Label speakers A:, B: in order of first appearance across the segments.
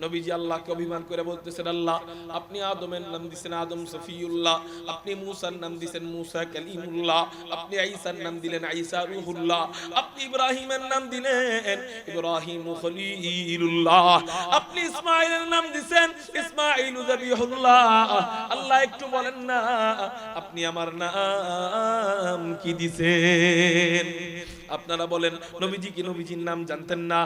A: নবীজি আল্লাহকে অভিমান করে বলতেছেন, আল্লাহ আপনি আদমের নাম দিয়েছেন আদম সফিউল্লাহ, আপনি মূসার নাম দিয়েছেন মূসা কালিমুল্লাহ, আপনি ঈসার নাম দিলেন ঈসা রূহুল্লাহ, আপনি ইব্রাহিমের নাম দিলেন ইব্রাহিম খলিলুল্লাহ, আপনি ইসমাঈলের নাম দিয়েছেন ইসমাঈল যাবিহুল্লাহ। আল্লাহ একটু বলেন না আপনি আমার নাম কি দিয়েছেন? আপনারা বলেন নবীজি কি নবীজির নাম জানতেন না?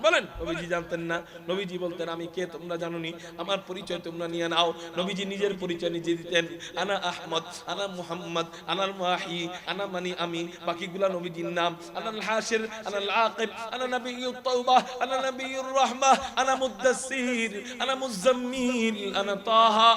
A: বলেন নবীজি জানতেন না? নবীজি বলতেন আমি কে তোমরা জানোনি, আমার পরিচয় তোমরা নিয়ে নাও। নবীজি নিজের পরিচয় নিজে দিতেন, আনা আহমদ, আনা মুহাম্মদ, আনাল মাহি, আনা মানি আমি, বাকিগুলা নবীজির নাম। আনাল হাশির, আনাল আকিব, আনা নবিয়্যুত তাওবা, আনা নবিয়্যুর রাহমাহ, আনা মুদ্দাসসির, আনা মুযাম্মিল, আনা তাহা,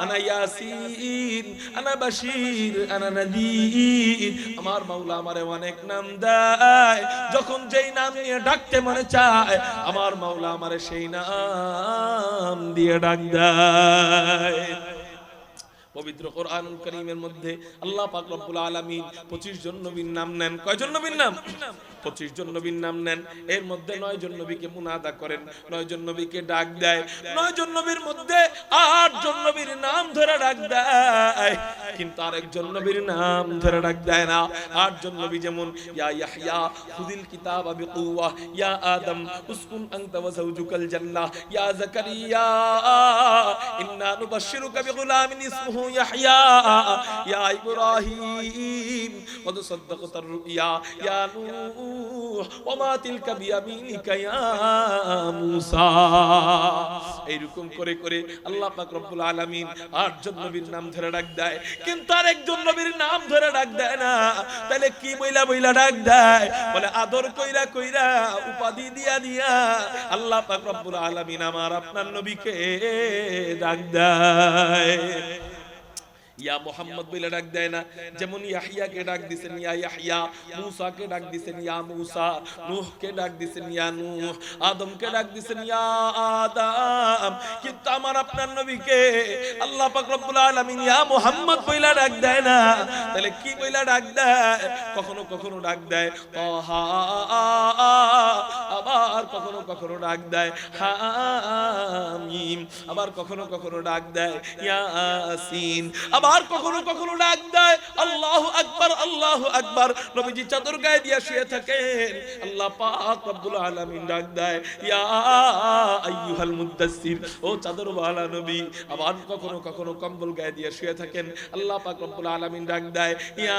A: আনা ইয়াসিন, আনা বাশীর, আনা নাযীর। আমার মাওলা আমারে অনেক নাম দেয়, যখন যেই নাম নিয়ে ডাকতে মনে চায় আমার মাওলা আমারে সেই নাম দিয়ে ডাক দেয়। পবিত্র কোরআনুল কারীমের মধ্যে আল্লাহ পাক রব্বুল আলামিন 25 জন নবীর নাম নেন। কয়জন নবীর নাম? 25 জন নবীর নাম নেন। এর মধ্যে 9 জন নবীকে মুনাদা করেন, 9 জন নবীকে ডাক দেয়। 9 জন নবীর মধ্যে 8 জন নবীর নাম ধরে ডাক দেয়, কিন্তু আরেকজন নবীর নাম ধরে ডাক দেয় না। 8 জন নবী যেমন ইয়া ইয়াহইয়া খুযিল কিতাবা বিকুওয়া, ইয়া আদম উসকুন আনতা ওয়া যাওজুকাল জান্নাহ, ইয়া যাকারিয়া ইন্না নুবাশশিরুকা বিগুলামিন ইসমুহু ইয়াহইয়া, ইয়া ইব্রাহিম কদ সাদ্দাকতার রুইয়া, ইয়া নূহ ওয়া মা তিলকা বিয়ামিনিকা ইয়া মূসা। এইরকম করে করে আল্লাহ পাক রব্বুল আলামিন 8 জন নবীর নাম ধরে ডাক দেয়, কিন্তু আরেকজন নবীর নাম ধরে ডাক দেয় না। তাহলে কি বইলা বইলা ডাক দেয়? বলে আদর কইরা কইরা, উপাধি দিয়া দিয়া আল্লাহ পাক রব্বুল আলামিন আমার আপনার নবীকে ডাক দেয়। ইয়া মুহাম্মদ বলে ডাক দেয় না। যেমন ইয়াহইয়াকে ডাক দিবেন ইয়া ইয়াহইয়া, মূসাকে ডাক দিবেন ইয়া মূসা, নূহকে ডাক দিবেন ইয়া নূহ, আদমকে ডাক দিবেন ইয়া আদম। কিন্তু আমার আপনার নবীকে আল্লাহ পাক রব্বুল আলামিন ইয়া মুহাম্মদ বলে ডাক দেয় না। তাহলে কি বলে ডাক দেয়? কখনো কখনো ডাক দেয় তাহা, আবার কখনো কখনো ডাক দেয় হামিম, আবার কখনো কখনো ডাক দেয় ইয়াসিন, আর কখনো কখনো ডাক দেয় আল্লাহু আকবার, আল্লাহু আকবার। নবীজি চাদর গায়ে দিয়ে শুয়ে থাকেন, আল্লাহ পাক রব্বুল আলামিন ডাক দেয় ইয়া আইয়ুহাল মুদ্দাসসির, ও চাদরওয়ালা নবী। আবার কখনো কখনো কম্বল গায়ে দিয়ে শুয়ে থাকেন, আল্লাহ পাক রব্বুল আলামিন ডাক দেয় ইয়া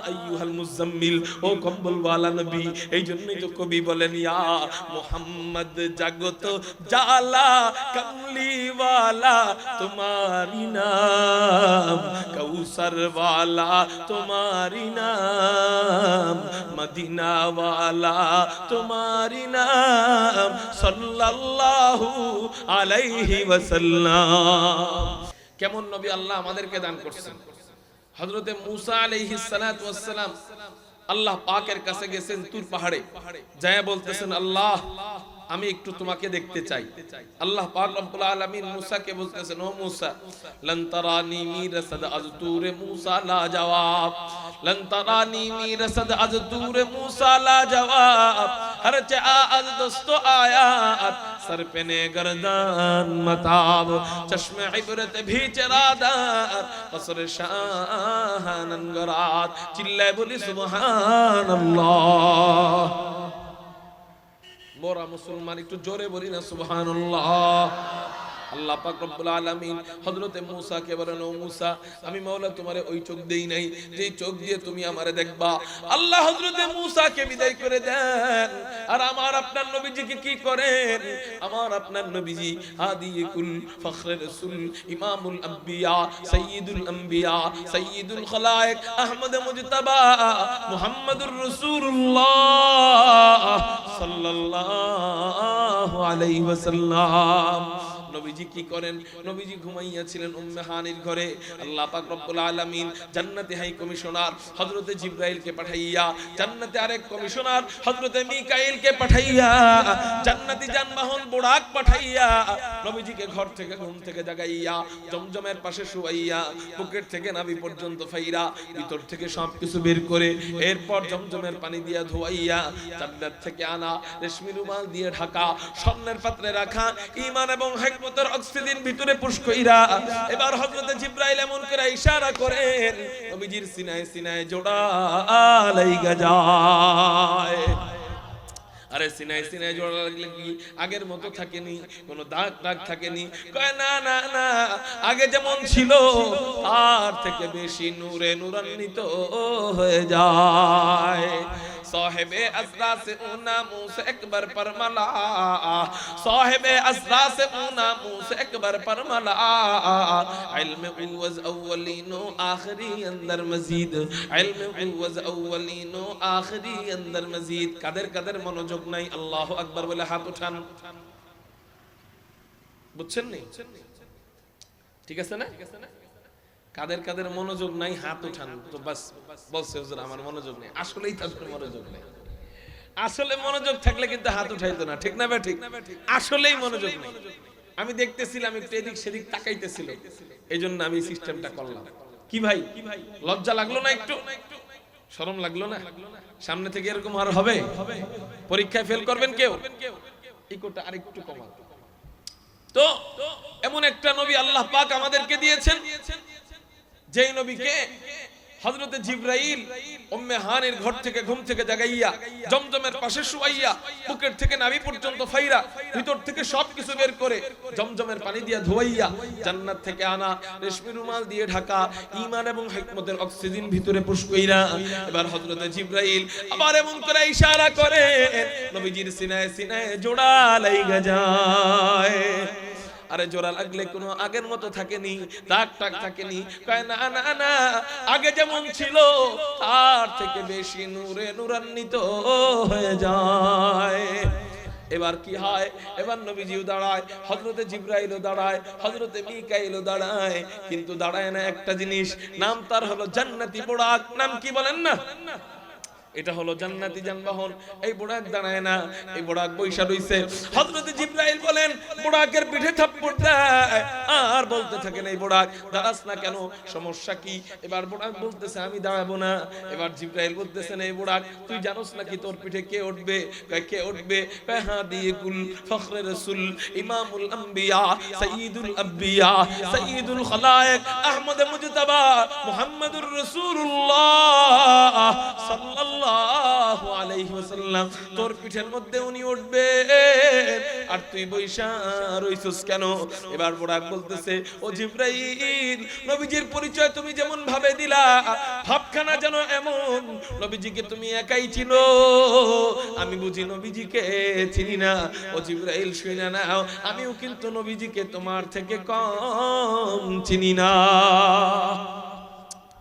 A: আইয়ুহাল মুজাম্মিল, ও কম্বলওয়ালা নবী। এই জন্যই তো কবি বলেন ইয়া মুহাম্মদ জাগত জালা কমলিওয়ালা তোমারি নাম, কৌসর वाला तुम्हारी नाम, मदीना वाला तुम्हारी नाम, सल्लल्लाहु अलैहि वसल्लम। কেমন নবী আল্লাহ আমাদেরকে দান করছেন। হযরতে মূসা আলাইহিস সালাতু ওয়াস সালাম আল্লাহ পাকের কাছে গেছেন তুর পাহাড়ে, যায় বলতেছেন আল্লাহ আমি একটু তোমাকে দেখতে চাই। আল্লাহ পাক রব্বুল আলামিন মূসাকে বলতেছেন ও মূসা লান তারানি মিরসাদ আযতুরে মূসা লা জবাব, লান তারানি মিরসাদ আযতুরে মূসা লা জবাব, হর চা আজ দোস্তো আয়াত সর पे ने गर्दन मताब, चश्मे इबरत भी चरादार कसर शाहानन गरात, चिल्लाए बोली सुबहानाल्लाह। বড় মুসলমান একটু জোরে বলি না সুবহানাল্লাহ। আল্লাহ পাক রব্বুল আলামিন হযরতে মূসাকে বলেন ও মূসা আমি মাওলা তোমারে ওই চোখ দেই নাই যেই চোখ দিয়ে তুমি আমারে দেখবা। আল্লাহ হযরতে মূসাকে বিদায় করে দেন, আর আমার আপনার নবীজিকে কি করেন? আমার আপনার নবীজি হাদিকুল ফখরে রাসূল, ইমামুল আম্বিয়া, সাইয়্যিদুল আম্বিয়া, সাইয়্যিদুল খলায়েক, আহমদ মুজতাবা, মুহাম্মাদুর রাসূলুল্লাহ সাল্লাল্লাহু আলাইহি ওয়াসাল্লাম নবীজি কি করেন? নবীজি ঘুমাইয়াছিলেন উম্মে হানির ঘরে। আল্লাহ পাক রব্বুল আলামিন জান্নাতে হাই কমিশনার হযরতে জিবরাইলকে পাঠাইয়া, জান্নাতে আরেক কমিশনার হযরতে মিকাইলকে পাঠাইয়া, জান্নাতি যানবাহন বুরাক পাঠাইয়া নবীজিকে ঘর থেকে ঘুম থেকে জাগাইয়া জমজমের পাশে শুয়াইয়া বুকের থেকে নাভি পর্যন্ত ফাইরা ভিতর থেকে সবকিছু বের করে এরপর জমজমের পানি দিয়া ধোয়াইয়া জান্নাত থেকে আনা রেশমি রুমাল দিয়ে ঢাকা স্বর্ণের পাত্রে রাখা ঈমান এবং হিকমতের অক্সিজেন ভিতরে পুশ কইরা এবার হযরতে জিবরাইল এমন করে ইশারা করেন নবীজির সিনায় সিনায় জোড়া লাইগা যায়। আরে সিনায় সিনায় জোড়া লাগলে কি আগের মতো থাকেনি? কোনো দাগ দাগ থাকেনি? কয় না না না, আগে যেমন ছিল তার থেকে বেশি নূরে নূরান্বিত হয়ে যায়। साहिबे असरा से ऊना मुँह से अकबर पर मला, साहिबे असरा से ऊना मुँह से अकबर पर मला, इल्म उवज़ अव्वलीनो आखिरी अंदर मजीद, इल्म उवज़ अव्वलीनो आखिरी अंदर मजीद। कदर कदर मनोযোগ নাই, আল্লাহু আকবার বলে হাত উঠান। বুঝছেন নি? ঠিক আছে না? কাদের কাদের মনোযোগ নাই হাত উঠান। তো বাস বলছে হুজুর আমার মনোযোগ নেই। আসলেই তাদের মনোযোগ নেই। আসলে মনোযোগ থাকলে কিন্তু হাত উঠাইতো না, ঠিক না ভাই? ঠিক আসলেই মনোযোগ নেই। আমি দেখতেছিলাম একটু এদিক সেদিক তাকাইতেছিল, এইজন্য আমি সিস্টেমটা করলাম। কি ভাই লজ্জা লাগলো না? একটু শরম লাগলো না? সামনে থেকে এরকম আর হবে? পরীক্ষায় ফেল করবেন কেউ? ইকোটা আরেকটু কমান। তো এমন একটা নবী আল্লাহ পাক আমাদেরকে দিয়েছেন, যেই নবীকে হযরতে জিবরাইল উম্মে হানির ঘর থেকে ঘুম থেকে জাগাইয়া জমজমের পাশে শুয়াইয়া বুকের থেকে নাভি পর্যন্ত ফাইরা ভিতর থেকে সবকিছু বের করে জমজমের পানি দিয়ে ধোয়াইয়া জান্নাত থেকে আনা রেশমি রুমাল দিয়ে ঢাকা ঈমান এবং হিকমতের অক্সিজেন ভিতরে পুশ কইরা এবার হযরতে জিবরাইল আবার এমন করে ইশারা করে নবীজির সিনায় সিনায় জোড়া লাইগা যায়। আরে জোড়া লাগলে কোনো আগের মতো থাকেনি, দাগ টাক থাকেনি। কয় না না না, আগে যেমন ছিল তার থেকে বেশি নূরে নূরান্বিত হয়ে যায়। এবার কি হয়? এবার নবীজিও দাঁড়ায়, হযরতে জিবরাইলও দাঁড়ায়, হযরতে মিকাইলও দাঁড়ায়, কিন্তু দাঁড়ায় না একটা জিনিস, নাম তার হলো জান্নাতি বুরাক। নাম কি বলেন না? এটা হলো জান্নাতি যানবাহন। এই বুরাক দাঁড়ায় না, এই বুরাক বৈশা রইছে। হযরতে জিবরাইল বলেন বুরাকের পিঠে থাপ্পড় দেয় আর বলতে থাকেন এই বুরাক দাঁড়াস না কেন, সমস্যা কি? এবার বুরাক বলতেছে আমি দাঁড়াবো না। এবার জিবরাইল বলতেছেন এই বুরাক তুই জানোস নাকি তোর পিঠে কে উঠবে? কয় কে উঠবে? কয় হাদিকুল ফখরে রাসূল ইমামুল আম্বিয়া সাইয়্যিদুল আম্বিয়া সাইয়্যিদুল খালায়েক আহমদ মুজতাবা মুহাম্মাদুর রাসূলুল্লাহ সাল্লাল্লাহু আলাইহি ওয়াসাল্লাম তোর পিঠের মধ্যে উনি উঠবে আর তুই বৈশা রইছস কেন? এবার বুরাক বলতেছে ও জিবরাইল নবীজির পরিচয় তুমি যেমন ভাবে দিলা ভাবখানা যেন এমন নবীজিকে তুমি একাই চিনো, আমি বুঝি নবীজিকে চিনি না। ও জিবরাইল শুনে নাও, আমিও কিন্তু নবীজিকে তোমার থেকে কম চিনি না।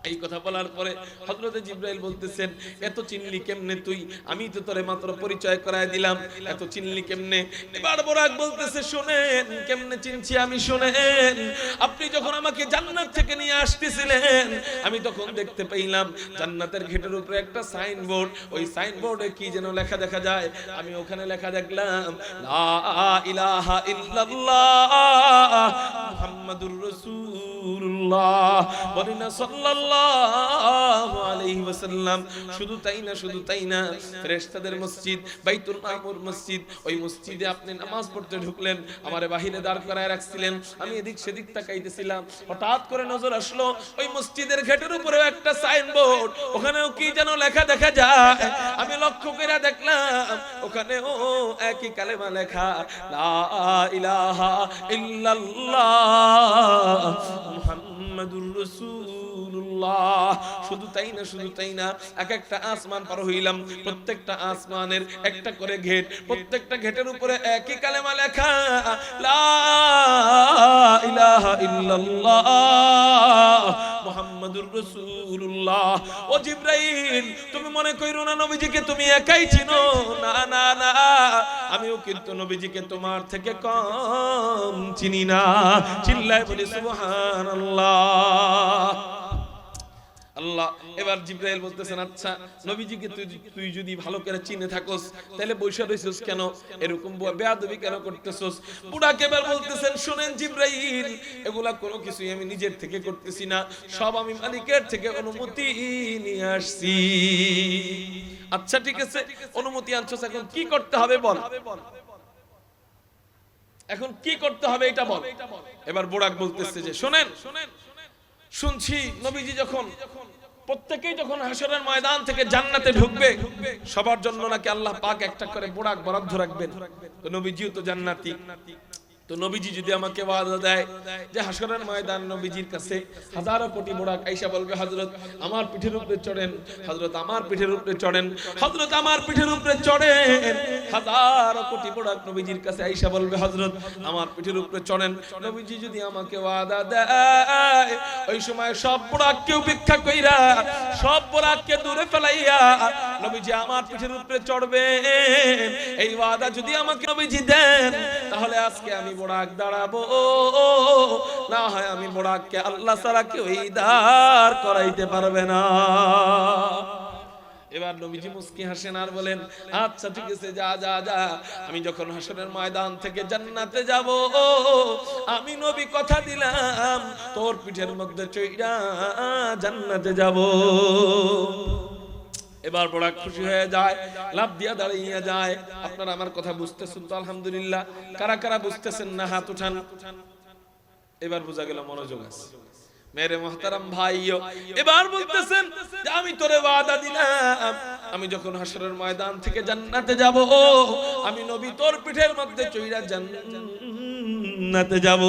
A: এই কথা বলার পরে হযরতে জিবরাইল বলতেছেন এত চিনলি কেমনে তুই? আমি তো তোরে মাত্র পরিচয় করায় দিলাম, এত চিনলি কেমনে? এবার বুরাক বলতেছে শুনেন কেমনে চিনছি আমি, শুনেন। আপনি যখন আমাকে জান্নাত থেকে নিয়ে আসতেছিলেন আমি তখন দেখতে পেলাম জান্নাতের গেটের উপরে একটা সাইনবোর্ড, ওই সাইনবোর্ডে কি যেন লেখা দেখা যায়, আমি ওখানে লেখা দেখলাম লা ইলাহা ইল্লাল্লাহ মুহাম্মাদুর রাসূলুল্লাহ বলিনা সাল্লাল্লাহু আলাইহি ওয়াসাল্লাম। শুধু তাই না, শুধু তাই না, ফেরেশতাদের মসজিদ বাইতুল মামুর মসজিদ, ওই মসজিদে আপনি নামাজ পড়তে ঢুকলেন, আমারে বাহিরে দাঁড় করায় রাখছিলেন, আমি এদিক সেদিক তাকাইতেছিলাম, হঠাৎ করে নজর আসলো ওই মসজিদের গেটের উপরে একটা সাইনবোর্ড, ওখানেও কি যেন লেখা দেখা যায়। আমি লক্ষ্য করে দেখলাম ওখানেও একই কালেমা লেখা লা ইলাহা ইল্লাল্লাহ মুহাম্মাদুর রাসূলুল্লাহ। শুধু তাই না, শুধু তাই না, এক একটা আসমান পার হইলাম, প্রত্যেকটা আসমানের একটা করে গেট, প্রত্যেকটা গেটের উপরে একই কালেমা লেখা লা ইলাহা ইল্লাল্লাহ মুহাম্মাদুর রাসূলুল্লাহ। ও জিবরাইল, তুমি মনে কইরো না নবীজিকে তুমি একাই চিনো, না না না, আমিও কিন্তু নবীজিকে তোমার থেকে কম চিনি না। চিল্লায় বলি সুবহানাল্লাহ। আল্লাহ এবার জিবরাইল বলতেছেন, আচ্ছা নবীজিকে তুই যদি ভালো করে চিনে থাকোস তাহলে বৈশা রইছস কেন, এরকম বেয়াদবি কেন করতেছস? বুড়াকে এবার বলতেছেন, শুনেন জিবরাইল, এগুলা কোনো কিছুই আমি নিজের থেকে করতেছি না, সব আমি মালিকের থেকে অনুমতি নিয়ে আসছি। আচ্ছা ঠিক আছে, অনুমতি আনছস, এখন কি করতে হবে বল, এখন কি করতে হবে এটা বল। এবার বুড়াক বলতেছে যে শুনেন, শুনছি নবীজি যখন প্রত্যেকেই যখন হাসরের ময়দান থেকে জান্নাতে ঢুকবে সবার জন্য নাকি আল্লাহ পাক একটা করে বুড়াক বরাদ্দ রাখবেন। তো নবীজিও তো জান্নাতি, তো নবীজি যদি আমাকে ওয়াদা দেয় যে হাসরের ময়দান নবীজির কাছে হাজারো কোটি বুড়াক আয়েশা বলবে, হযরত আমার পিঠের উপরে চড়েন, হযরত আমার পিঠের উপরে চড়েন, হযরত আমার পিঠের উপরে চড়েন, হাজারো কোটি বুড়াক নবীজির কাছে আয়েশা বলবে, হযরত আমার পিঠের উপরে চড়েন। নবীজি যদি আমাকে ওয়াদা দেয় ওই সময় সব বুড়াককে উপেক্ষা কইরা সব বুড়াককে দূরে ফেলাইয়া নবীজি আমার পিঠের উপরে চড়বেন, এই ওয়াদা যদি আমাকে নবীজি দেন তাহলে আজকে আমি বুড়াক দাঁড়াবো, না হয় আমি বুড়াককে আল্লাহ ছাড়া কেউ দাঁড় করাইতে পারবে না। এবার নবীজি মুস্কি হাসেন আর বলেন, আচ্ছা ঠিক আছে, যা যা যা, আমি যখন হাসরের ময়দান থেকে জান্নাতে যাব আমি নবী কথা দিলাম তোর পিঠের মধ্যে চইরা জান্নাতে যাব। এবার বড় খুশি হয়ে যায়, লাভ দিয়া দাঁড়িয়ে যায়। আপনারা আমার কথা বুঝতেছেন তো? আলহামদুলিল্লাহ। কারা কারা বুঝতেছেন না হাত উঠান। এবার বোঝা গেল মনোযোগ আছে। মেরে মুহতারাম ভাইও এবার বলতেছেন যে আমি তোরে ওয়াদা দিলাম আমি যখন হাসরের ময়দান থেকে জান্নাতে যাব আমি নবী তোর পিঠের মধ্যে চইরা জান্নাতে যাব।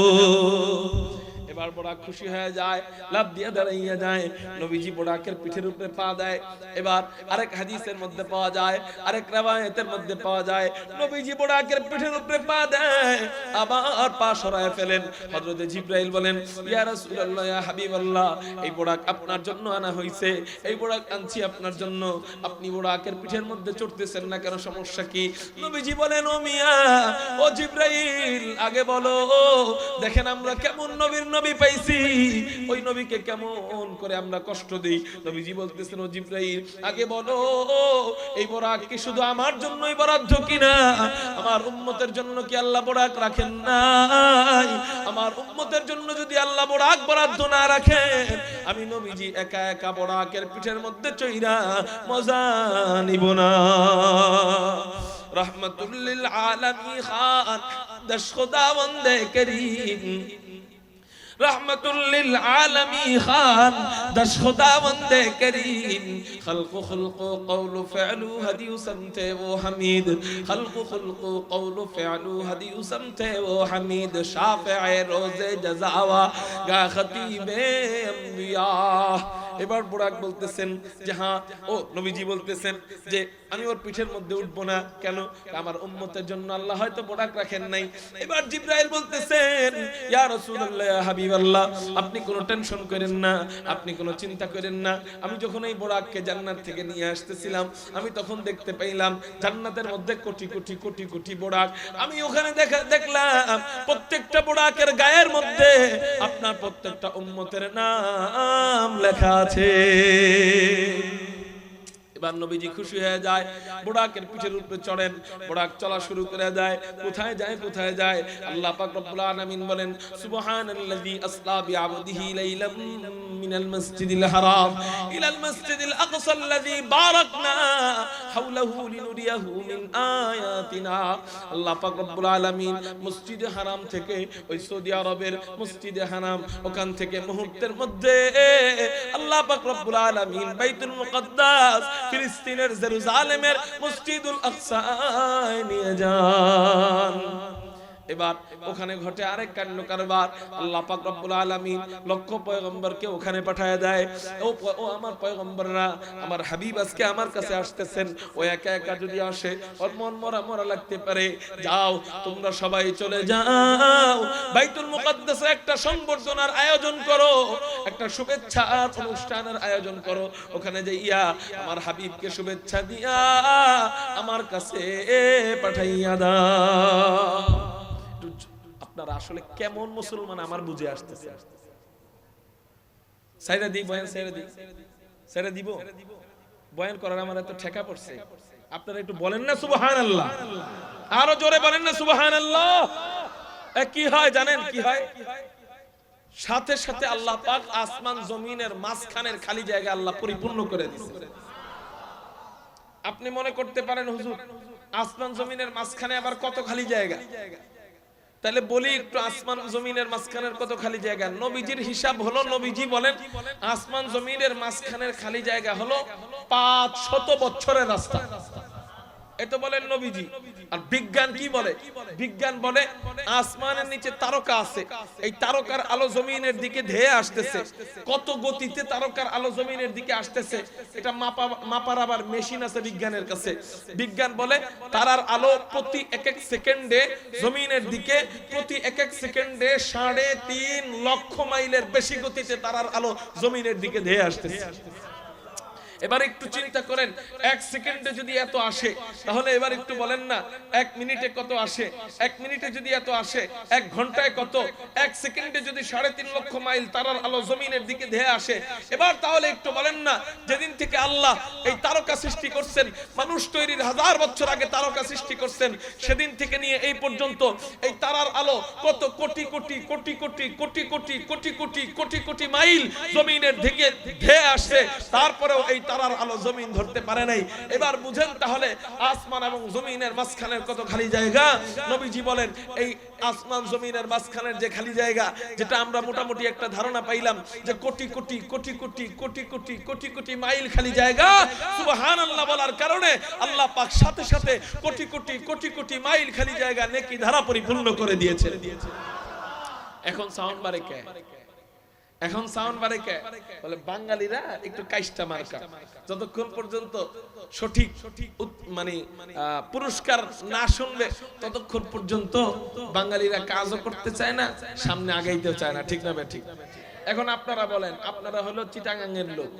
A: এবার বড় খুশি হয়ে যায়, লাভ দিয়ে দাঁড়াইয়া যায়। নবীজি বুড়াকের পিঠের উপরে পা দেয়। এবার আরেক হাদিসের মধ্যে পাওয়া যায়, আরেক riwayতের মধ্যে পাওয়া যায়, নবীজি বুড়াকের পিঠের উপরে পা দেয়, আবার পা সরায় ফেলেন। হযরত জিবরাইল বলেন, ইয়া রাসূলুল্লাহ, ইয়া হাবিবাল্লাহ, এই বুড়াক আপনার জন্য আনা হইছে, এই বুড়াক আনছি আপনার জন্য, আপনি বুড়াকের পিঠের মধ্যে চড়তেছেন না কেন, সমস্যা কি? নবীজি বলেন, ও মিয়া, ও জিবরাইল, আগে বলো, দেখেন আমরা কেমন নবীর নবী পাইছি, ওই নবীকে কেমন করে আমরা কষ্ট দেই। নবীজি বলতেছেন, ও জিবরাইল, আগে বলো এই বুরাক কি শুধু আমার জন্যই বরাদ্দ কিনা? আমার উম্মতের জন্য কি আল্লাহ বুরাক রাখেন নাই? আমার উম্মতের জন্য যদি আল্লাহ বুরাক বরাদ্দ না রাখেন আমি নবীজি একা একা বুরাকের পিঠের মধ্যে চইরা মজা নিব না। রহমাতুল লিল আলামিন খান দশ খোদা বন্দে করিম, रहमतुल लिल आलमी खान दश खुदा बंदे करीम, खल्क़ु खुल्क़ु क़ौलु फ़अलु हदीउ समते वो हमीद, खल्क़ु खुल्क़ु क़ौलु फ़अलु हदीउ समते वो हमीद, शाफ़िए रोज़े जज़ावा गा खतीबे अंबिया। এবার বুড়াক বলতেছেন যে হ্যাঁ, ও নবীজি বলতেছেন যে আমি ওর পিঠের মধ্যে উঠবো না কেন? আমার উম্মতের জন্য আল্লাহ হয়তো বুড়াক রাখেন নাই। এবার জিবরাইল বলতেছেন, ইয়া রাসূলুল্লাহ, ইয়া হাবিবাল্লাহ, আপনি কোনো টেনশন করেন না, আপনি কোনো চিন্তা করেন না। আমি যখন এই বুড়াককে জান্নাত থেকে নিয়ে আসতেছিলাম আমি তখন দেখতে পাইলাম জান্নাতের মধ্যে কোটি কোটি কোটি কোটি বুড়াক। আমি ওখানে দেখলাম প্রত্যেকটা বুড়াকের গায়ের মধ্যে আপনার প্রত্যেকটা উম্মতের নাম লেখা আছে। এবার নবীজি খুশি হয়ে যায়, বুড়াকের পিঠের উপরে চড়েন, বুড়াক চলা শুরু করে দেয়। কোথায় যায় কোথায় যায়? আল্লাহ পাক রব্বুল আলামিন বলেন, সুবহানাল্লাযী আসরা বিআবদিহি লাইলাম মিনাল মাসজিদিল হারাম ইলাল মাসজিদিল আকসাল্লাযী বারাকনা হাওলাহু লিনুরিয়াহু মিন আয়াতিনা। আল্লাহ পাক রব্বুল আলামিন মসজিদে হারাম থেকে, ওই সৌদি আরবের মসজিদে হারাম, ওখান থেকে মুহূর্তের মধ্যে আল্লাহ পাক রব্বুল আলামিন বাইতুল মুকদ্দাস ফিলিস্তিনের জেরুজালেমের মসজিদুল আকসায় নিয়ে যান। এবার ওখানে ঘটে আরেক কাণ্ড কারবার। আল্লাহ পাক রব্বুল আলামিন লক্ষ পয়গম্বরকে ওখানে পাঠায় দেয়। ও আমার পয়গম্বররা, আমার হাবিব আজকে আমার কাছে আসতেছেন, ও একা একা যদি আসে ওর মন মরা মরা লাগতে পারে। যাও তোমরা সবাই চলে যাও, বাইতুল মুকাদ্দাসে একটা সংবর্ধনার আয়োজন করো, একটা শুভেচ্ছার অনুষ্ঠানের আয়োজন করো। ওখানে যাইয়া আমার হাবিবকে শুভেচ্ছা দিয়া আমার কাছে পাঠাইয়া দাও। আপনারা আসলে কেমন মুসলমান আমার বুঝে আসতেছে। সাইরা দি বয়ান, সাইরা দিব বয়ান করার আমার এত ঠেকা পড়ছে। আপনারা একটু বলেন না সুবহানাল্লাহ, আরো জোরে বলেন না সুবহানাল্লাহ। কি হয় জানেন কি হয়? সাথে সাথে আল্লাহ পাক আসমান জমিনের মাঝখানের খালি জায়গা আল্লাহ পরিপূর্ণ করে দিয়েছে। আপনি মনে করতে পারেন হুজুর আসমান জমিনের মাঝখানে আবার কত খালি জায়গা? তাহলে বলি একটু আসমান জমিনের মাঝখানের কত খালি জায়গা। নবীজির হিসাব হলো, নবীজি বলেন আসমান জমিনের মাঝখানের খালি জায়গা হলো 500 বছরের রাস্তা। এত বলেন নবীজি। আর বিজ্ঞান কি বলে? বিজ্ঞান বলে আসমানের নিচে তারকা আছে, এই তারকার আলো জমিনের দিকে ধেয়ে আসতেছে। কত গতিতে তারকার আলো জমিনের দিকে আসতেছে এটা মাপার আবার মেশিন আছে বিজ্ঞানের কাছে। বিজ্ঞান বলে তারার আলো প্রতি এক এক সেকেন্ডে জমিনের দিকে, প্রতি এক এক সেকেন্ডে 3.5 লক্ষ মাইলের বেশি গতিতে তারার আলো জমিনের দিকে ধেয়ে আসতেছে। এবার একটু চিন্তা করেন, 1 সেকেন্ডে যদি এত আসে তাহলে এবার একটু বলেন না 1 মিনিটে কত আসে? 1 মিনিটে যদি এত আসে 1 ঘন্টায় কত? 1 সেকেন্ডে যদি 3.5 লক্ষ মাইল তারার আলো জমিনের দিকে ধেয়ে আসে, এবার তাহলে একটু বলেন না যেদিন থেকে আল্লাহ এই তারকা সৃষ্টি করছেন, মানুষ তৈরির 1000 বছর আগে তারকা সৃষ্টি করছেন, সেদিন থেকে নিয়ে এই পর্যন্ত এই তারার আলো কত কোটি কোটি কোটি কোটি কোটি কোটি কোটি কোটি কোটি কোটি মাইল জমিনের দিকে ধেয়ে আসছে, তারপরেও এই তারার আলো জমিন ধরতে পারে নাই। এবার বুঝেন তাহলে আসমান এবং জমিনের মাঝখানের কত খালি জায়গা। নবীজি বলেন এই আসমান জমিনের মাঝখানের যে খালি জায়গা, যেটা আমরা মোটামুটি একটা ধারণা পাইলাম যে কোটি কোটি কোটি কোটি কোটি কোটি কোটি কোটি মাইল খালি জায়গা, সুবহানাল্লাহ বলার কারণে আল্লাহ পাক সাথে সাথে কোটি কোটি কোটি কোটি মাইল খালি জায়গা নেকি ধারা পরিপূর্ণ করে দিয়েছে। এখন সাউন্ড বারে কে? এখন সাউন্ড বারে কে? বলে বাঙালিরা একটু কাইস্টা মার্কা। যতক্ষণ পর্যন্ত সঠিক মানে পুরস্কার না শুনবে ততক্ষণ পর্যন্ত বাঙালিরা কাজও করতে চায় না, সামনে আগাইতেও চায় না। ঠিক না বে ঠিক? এখন আপনারা বলেন, আপনারা হলো চিটাগাংয়ের লোক,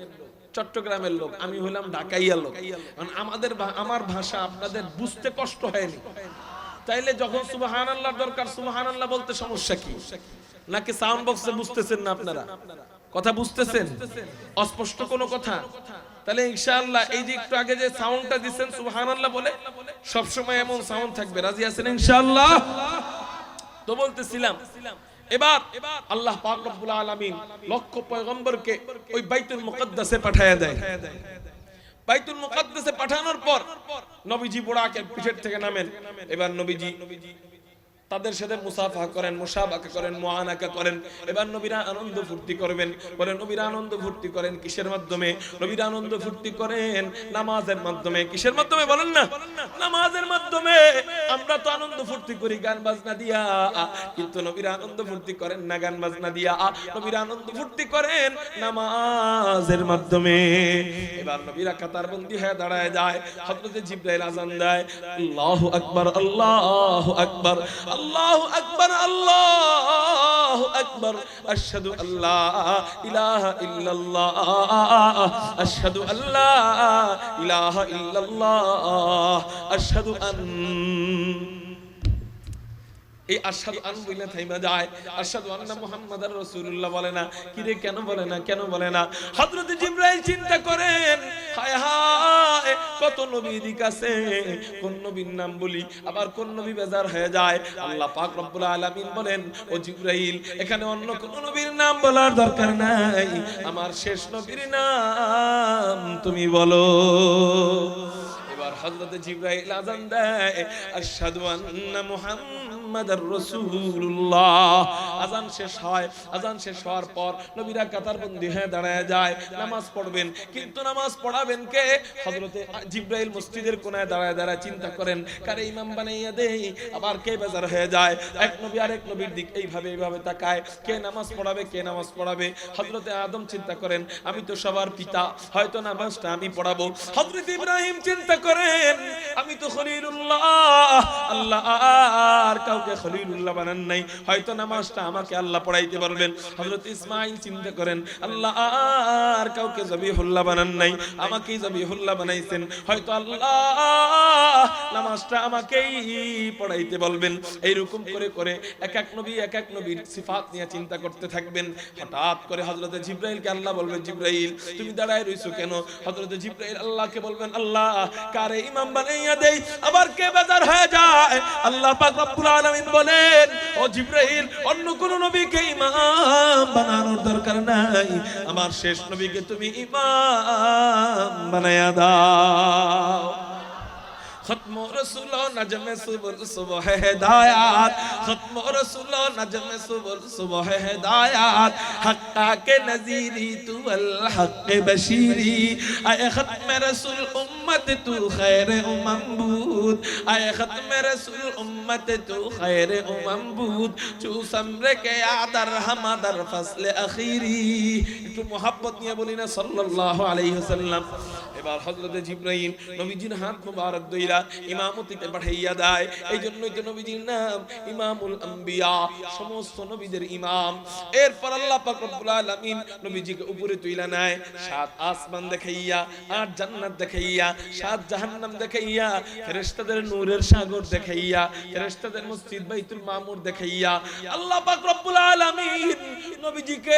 A: চট্টগ্রামের লোক, আমি হলাম ঢাকাইয়ার লোক। আমার ভাষা আপনাদের বুঝতে কষ্ট হয়নি, তাইলে যখন সুবহানাল্লাহ দরকার সুবহানাল্লাহ বলতে সমস্যা কি? নাকি সাউন্ড বক্সে বুঝতেছেন না? আপনারা কথা বুঝতেছেন? অস্পষ্ট কোনো কথা? তাহলে ইনশাআল্লাহ এই যে একটু আগে যে সাউন্ডটা দিবেন সুবহানাল্লাহ বলে, সব সময় এমন সাউন্ড থাকবে। রাজি আছেন ইনশাআল্লাহ? তো বলতেছিলাম এবার আল্লাহ পাক রব্বুল আলামিন লক্ষ পয়গম্বরকে ওই বাইতুল মুকাদ্দাসে পাঠায়া দেয়। বাইতুল মুকাদ্দাসে পাঠানোর পর নবীজি বুরাকের পিঠের থেকে নামেন। এবার নবীজি তাদের সাথে মুসাফা করেন, মুসাবাকা করেন, মুআনাকা করেন। এবার নবীরা আনন্দ ফুর্তি করবেন। বলে নবীরা আনন্দ ফুর্তি করেন কিসের মাধ্যমে? নবীরা আনন্দ ফুর্তি করেন নামাজের মাধ্যমে। কিসের মাধ্যমে বলেন না? নামাজের মাধ্যমে। আমরা তো আনন্দ ফুর্তি করি গান বাজনা দিয়া, কিন্তু নবীরা আনন্দ ফুর্তি করেন না গান বাজনা দিয়া, নবীরা আনন্দ ফুর্তি করেন নামাজের মাধ্যমে। এবার নবীরা কাতারবন্দি হয়ে দাঁড়ায় যায়। হযরত জিবরাইল আযান দেয়, আল্লাহু আকবার, আল্লাহু আকবার, আল্লাহু আকবার, আল্লাহু আকবার, আশহাদু আল্লা ইলাহা ইল্লাল্লাহ, আশহাদু আল্লা ইলাহা ইল্লাল্লাহ, আশহাদু আন। এই আশহাদু আন বলে থাইমা যায়, আশহাদু আন্না মুহাম্মাদার রাসূলুল্লাহ বলে না। কি রে কেন বলে না? কেন বলে না? হযরত জিবরাইল চিন্তা করেন, হায় হায় কত নবী দিক আছে, কোন নবীর নাম বলি, আবার কোন নবী বেজার হয়ে যায়। আল্লাহ পাক রব্বুল আলামিন বলেন, ও জিবরাইল এখানে অন্য কোন নবীর নাম বলার দরকার নাই, আমার শেষ নবীর নাম তুমি বলো। এবার হযরত জিবরাইল আযান দেয়, আশহাদু আন্না মুহাম্মাদ মুহাম্মাদুর রাসূলুল্লাহ। আযান শেষ হয়, আযান শেষ হওয়ার পর নবীরা কাতারবন্দি হয়ে দাঁড়ায় যায়, নামাজ পড়বেন। কিন্তু নামাজ পড়াবেন কে? হযরতে জিবরাইল মসজিদের কোনায় দাঁড়ায় দাঁড়ায় চিন্তা করেন, কারে ইমাম বানাইয়া দেই। আবার কে বেজার হয়ে যায়, এক নবী আরেক নবীর দিক এইভাবে তাকায়, কে নামাজ পড়াবে, কে নামাজ পড়াবে। হযরতে আদম চিন্তা করেন, আমি তো সবার পিতা, হয়তো নামাজটা আমি পড়াবো। হযরতে ইব্রাহিম চিন্তা করেন, আমি তো খলিলুল্লাহ, আল্লাহ আর কাউকে খলিলুল্লাহ বানান নাই, হয়তো নামাজটা আমাকে আল্লাহ পড়াইতে পারবেন। হযরত ইসমাঈল চিন্তা করেন, আল্লাহ আর কাউকে জবিহুল্লাহ বানান নাই, আমাকেই জবিহুল্লাহ বানাইছেন, হয়তো আল্লাহ নামাজটা আমাকেই পড়াইতে বলবেন। এইরকম করে করে এক এক নবীর সিফাত নিয়ে চিন্তা করতে থাকবেন। হঠাৎ করে হযরতে জিবরাইলকে আল্লাহ বলবেন, জিবরাইল তুমি দাঁড়ায় রইছো কেন? হযরতে জিবরাইল আল্লাহকে বলবেন, আল্লাহ কারে ইমাম বানাইয়া দেই। আবার কে বেজার হয়ে যায়, আল্লাহ পাক রব্বুল আলামিন বলেন, ও জিবরাইল অন্য কোন নবীকে ইমাম বানানোর দরকার নাই, আমার শেষ নবীকে তুমি ইমাম বানায়া দাও। खत्म रसूल नजम सुबुल सुबह हिदायत, खत्म रसूल नजम सुबुल सुबह हिदायत, हक्का के नजीरी तू अल हक बशीरी, आए खत्म रसूल उम्मत तू खैर उम्मत, आए खत्म रसूल उम्मत तू खैर उम्मत, चू समरे के आदर हम दर फसल अखीरी। একটু মোহাব্বত নিয়ে বলি না সাল্লাল্লাহু আলাইহি ওয়াসাল্লাম। এবার হযরতে জিবরাইল নবীজির হাত মোবারক দইরা ইমামতিতে পাঠাইয়া দেয়। এই জন্যই তো নবীজির নাম ইমামুল আম্বিয়া, সমস্ত নবীদের ইমাম। এরপর আল্লাহ পাক রব্বুল আলামিন নবীজিকে উপরে তুইলা নেয়, সাত আসমান দেখাইয়া, আট জান্নাত দেখাইয়া, সাত জাহান্নাম দেখাইয়া, ফেরেশতাদের নূরের সাগর দেখাইয়া, ফেরেশতাদের মসজিদ বাইতুল মামুর দেখাইয়া আল্লাহ পাক রব্বুল আলামিন নবীজিকে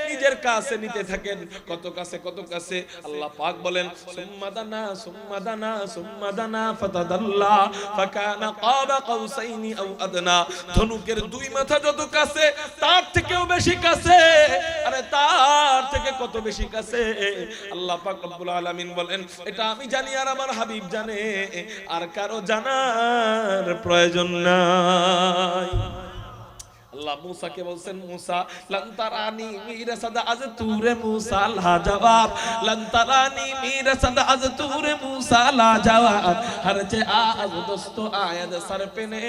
A: নিজের কাছে নিতে থাকেন। কত কাছে, কত কাছে। আল্লাহ পাক বলেন, সুম্মা দানা সুম্মা দানা সুম্মা দানা ফাতাদাল্লা ফাকানা কাবা কাউসাইনি আও আদনা। ধনুকের দুই মাথা যত কাছে, তার থেকেও বেশি কাছে। আরে তার থেকে কত বেশি কাছে। আল্লাহ পাক রব্বুল আলামিন বলেন, এটা আমি জানি আর আমার হাবিব জানে, আর কারো জানার প্রয়োজন নাই। আল্লাহ মুসাকে বলছেন, মুসা লন্তারানি মেরা সদা আজ তুরে মুসা লা জবাব, লন্তারানি মেরা সদা আজ তুরে মুসা লা জবাব, হর চে আজ দোস্তো আয়াদ সর পে নে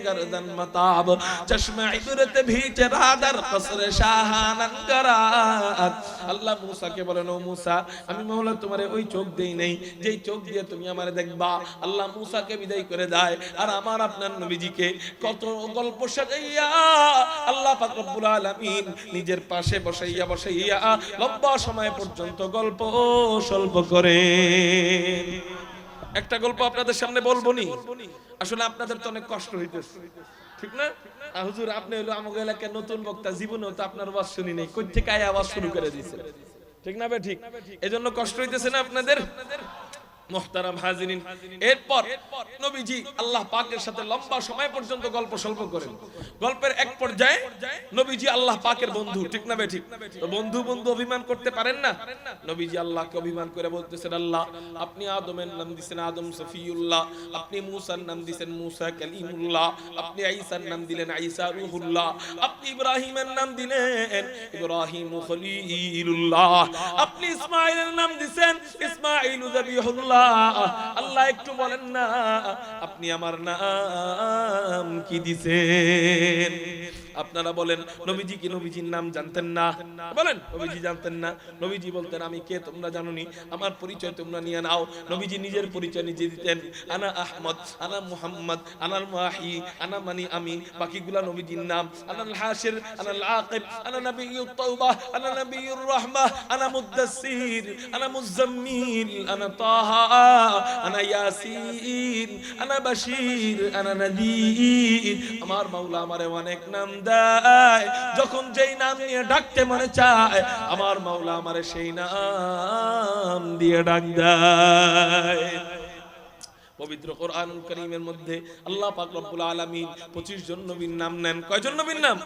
A: গর্দন মতাব, চশমে ইবরত ভি চরা দর কসর শাহানন গরাত। আল্লাহ মুসাকে বলেন, ও মুসা আমি মাওলা তোমারে ওই চোখ দেই নাই যেই চোখ দিয়ে তুমি আমারে দেখবা। আল্লাহ মুসাকে বিদায় করে দেয়, আর আমার আপনার নবীজিকে কত গল্প সাজাইয়া আল্লাহ পাক রব্বুল আলামিন নিজের পাশে বসাইয়া বসাইয়া লম্বা সময় পর্যন্ত গল্প স্বল্প করে। একটা গল্প আপনাদের সামনে বলবো নি, আসলে আপনাদের তো অনেক কষ্ট হইতেছে, ঠিক না? হুজুর আপনি হলো আমাদের এলাকার নতুন বক্তা, জীবনেও তো আপনার ওয়াজ শুনি নাই, কই থেকে আওয়াজ শুরু করে দিয়েছে, ঠিক না ভাই? ঠিক, এজন্য কষ্ট হইতেছে না আপনাদের? মুহতারাম হাজিরিন, এরপর নবীজি আল্লাহ পাকের সাথে লম্বা সময় পর্যন্ত গল্প স্বল্প করেন। গল্পের এক পর্যায়ে নবীজি আল্লাহ পাকের বন্ধু, ঠিক না ভাই? ঠিক। তো বন্ধু বন্ধু অভিমান করতে পারেন না। নবীজি আল্লাহকে অভিমান করে বলতেছেন, আল্লাহ আপনি আদমের নাম দিয়েছেন আদম সফিউল্লাহ, আপনি মূসার নাম দিয়েছেন মূসা কালিমুল্লাহ, আপনি ঈসার নাম দিলেন ঈসা রূহুল্লাহ, আপনি ইব্রাহিমের নাম দিলেন ইব্রাহিম খলিলুল্লাহ, আপনি ইসমাঈলের নাম দিয়েছেন ইসমাঈল যাবিহুল্লাহ। আল্লাহ একটু বলেন না আপনি আমার নাম কি দিছেন? আপনারা বলেন নবীজি কি নবীজির নাম জানতেন না? বলেন নবীজি জানতেন না? নবীজি বলতেন, আমি কে তোমরা জানোনি, আমার পরিচয় তোমরা নিয়ে নাও। নবীজি নিজের পরিচয় নিজে দিতেন, আনা আহমদ, আনা মুহাম্মদ, আনাল মাহি, আনা মানি আমি। বাকিগুলা নবীজির নাম, আনাল হাশির, আনাল আকিব, আনা নবিয়্যুত তাওবা, আনা নবিয়্যুর রাহমা, আনা মুদ্দাসসির, আনা মুজাম্মিল, আনা তাহা, আনা ইয়াসিন, আনা বাশীর, আনা নাযীর। আমার মাওলা আমারে অনেক নাম দেয়, যখন যেই নাম নিয়ে ডাকতে মনে চায় আমার মাওলা আমারে সেই নাম দিয়ে ডাক দেয়। পবিত্র কোরআনুল কারীমের মধ্যে আল্লাহ পাক রব্বুল আলামিন 25 জন নবীর নাম নেন। কয়জন নবীর নাম?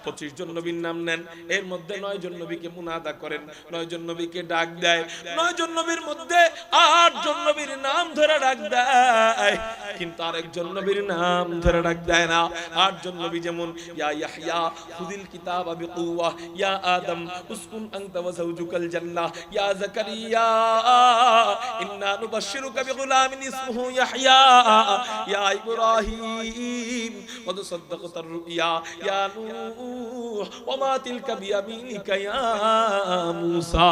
A: 25 জন নবীর নাম নেন। এর মধ্যে 9 জন নবীকে মুনাদা করেন, 9 জন নবীকে ডাক দেয়। 9 জন নবীর মধ্যে 8 জন নবীর নাম ধরে ডাক দেয়, কিন্তু আরেকজন নবীর নাম ধরে ডাক দেয় না। 8 জন নবী যেমন ইয়া ইয়াহইয়া খুযিল কিতাবা বিকুওয়া, ইয়া আদম উসকুন আনতা ওয়া যাওজুকাল জান্নাহ, ইয়া যাকারিয়া ইন্না নুবাশশিরুকা বিগুলামিন ইসমুহু ইয়াহইয়া, ইয়া ইব্রাহিম কদ সাদ্দাকতার রুইয়া, ইয়া নূহ ওয়া মা তিলকা বিয়ামিনিকা ইয়া মূসা।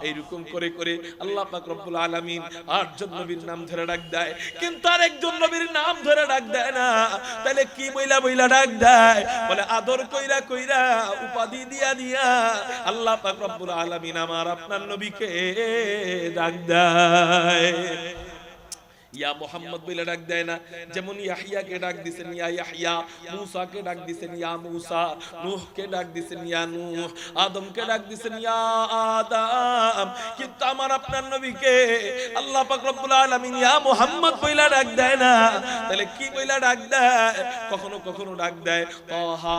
A: এইরকম করে করে আল্লাহ পাক রব্বুল আলামিন 8 জন নবীর নাম ধরে ডাক দেয়, কিন্তু আরেকজন নবীর নাম ধরে ডাক দেয় না। তাহলে কি বইলা বইলা ডাক দেয়? বলে আদর কইরা কইরা, উপাধি দিয়া দিয়া আল্লাহ পাক রব্বুল আলামিন আমার আপনার নবীকে ডাক দেয়। ইয়া মুহাম্মদ বলে ডাক দেয় না। যেমন ইয়াহইয়াকে ডাক দিবেন ইয়া ইয়াহইয়া, মূসাকে ডাক দিবেন ইয়া মূসা, নূহকে ডাক দিবেন ইয়া নূহ, আদমকে ডাক দিবেন ইয়া আদম। কিন্তু আমার আপনার নবীকে আল্লাহ পাক রব্বুল আলামিন ইয়া মুহাম্মদ বলে ডাক দেয় না। তাহলে কি বলে ডাক দেয়? কখনো কখনো ডাক দেয় তাহা,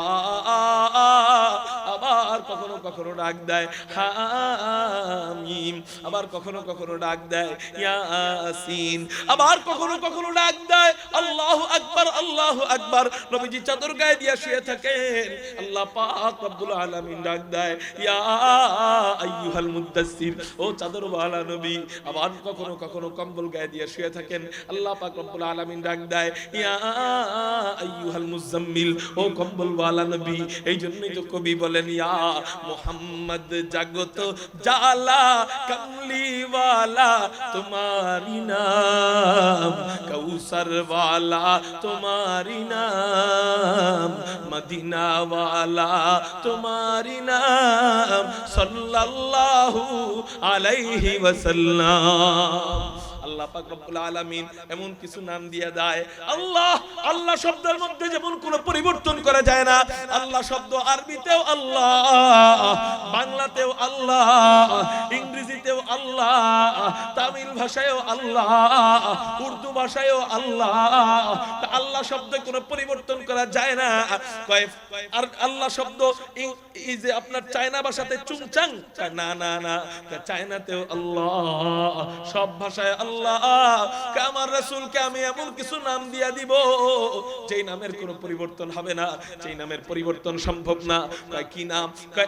A: আবার কখনো কখনো ডাক দেয় হামিম, আবার কখনো কখনো ডাক দেয় ইয়াসিন, আবার কখনো কখনো ডাক দেয় আল্লাহু আকবার, আল্লাহু আকবার। নবীজি চাদর গায়ে দিয়ে শুয়ে থাকেন, আল্লাহ পাক রব্বুল আলামিন ডাক দেয় ইয়া আইয়ুহাল মুদ্দাসসির, ও চাদরওয়ালা নবী। আবার কখনো কখনো কম্বল গায়ে দিয়ে শুয়ে থাকেন, আল্লাহ পাক রব্বুল আলামিন ডাক দেয় ইয়া আইয়ুহাল মুজাম্মিল, ও কম্বলওয়ালা নবী। এই জন্যই তো কবি বলেন ইয়া মুহাম্মদ জাগত জালা কমলিওয়ালা তোমারি নাম, কৌসর वाला तुम्हारी नाम, मदीना वाला तुम्हारी नाम, सल्लल्लाहु अलैहि वसल्लम। আল্লাহ পাক রব্বুল আলামিন এমন কিছু নাম দিয়ে দেয়। আল্লাহ, আল্লাহ শব্দের মধ্যে যেমন কোনো পরিবর্তন করা যায় না। আল্লাহ শব্দ আরবিতেও আল্লাহ, বাংলাতেও আল্লাহ, ইংরেজিতেও আল্লাহ, তামিল ভাষায়ও আল্লাহ, উর্দু ভাষায়ও আল্লাহ। আল্লাহ শব্দে কোনো পরিবর্তন করা যায় না। আর আল্লাহ শব্দ এই যে আপনার চায়না ভাষাতে চুংচাং, না না না, চায়নাতেও আল্লাহ, সব ভাষায় আল্লাহ। আমার রাসূলকে আমি এমন কিছু নাম দিয়া দিব যেই নামের কোনো পরিবর্তন হবে না, যেই নামের পরিবর্তন সম্ভব না। কি নাম?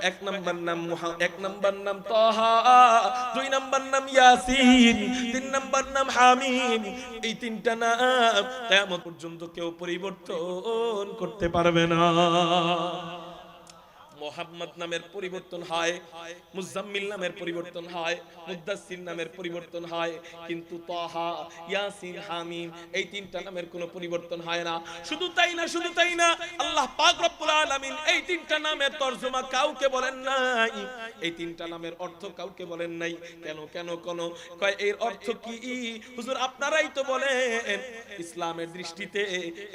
A: এক নাম্বার নাম এক নাম্বার নাম তাহা, 2 নাম্বার নাম ইয়াসিন, 3 নাম্বার নাম হামিম। এই 3টা নাম কিয়ামত পর্যন্ত কেউ পরিবর্তন করতে পারবে না। মুহাম্মদ নামের পরিবর্তন হয়, মুজাম্মিল নামের পরিবর্তন হয়, মুদ্দাসসির নামের পরিবর্তন হয়, কিন্তু তাহা, ইয়াসিন, হামিম এই 3টা নামের কোনো পরিবর্তন হয় না। শুধু তাই না, শুধু তাই না, আল্লাহ পাক রব্বুল আলামিন এই 3টা নামের তরজমা কাউকে বলেন নাই, এই 3টা নামের অর্থ কাউকে বলেন নাই। কেন কেন কোন কয় এর অর্থ কি? হুজুর আপনারাই তো বলেন ইসলামের দৃষ্টিতে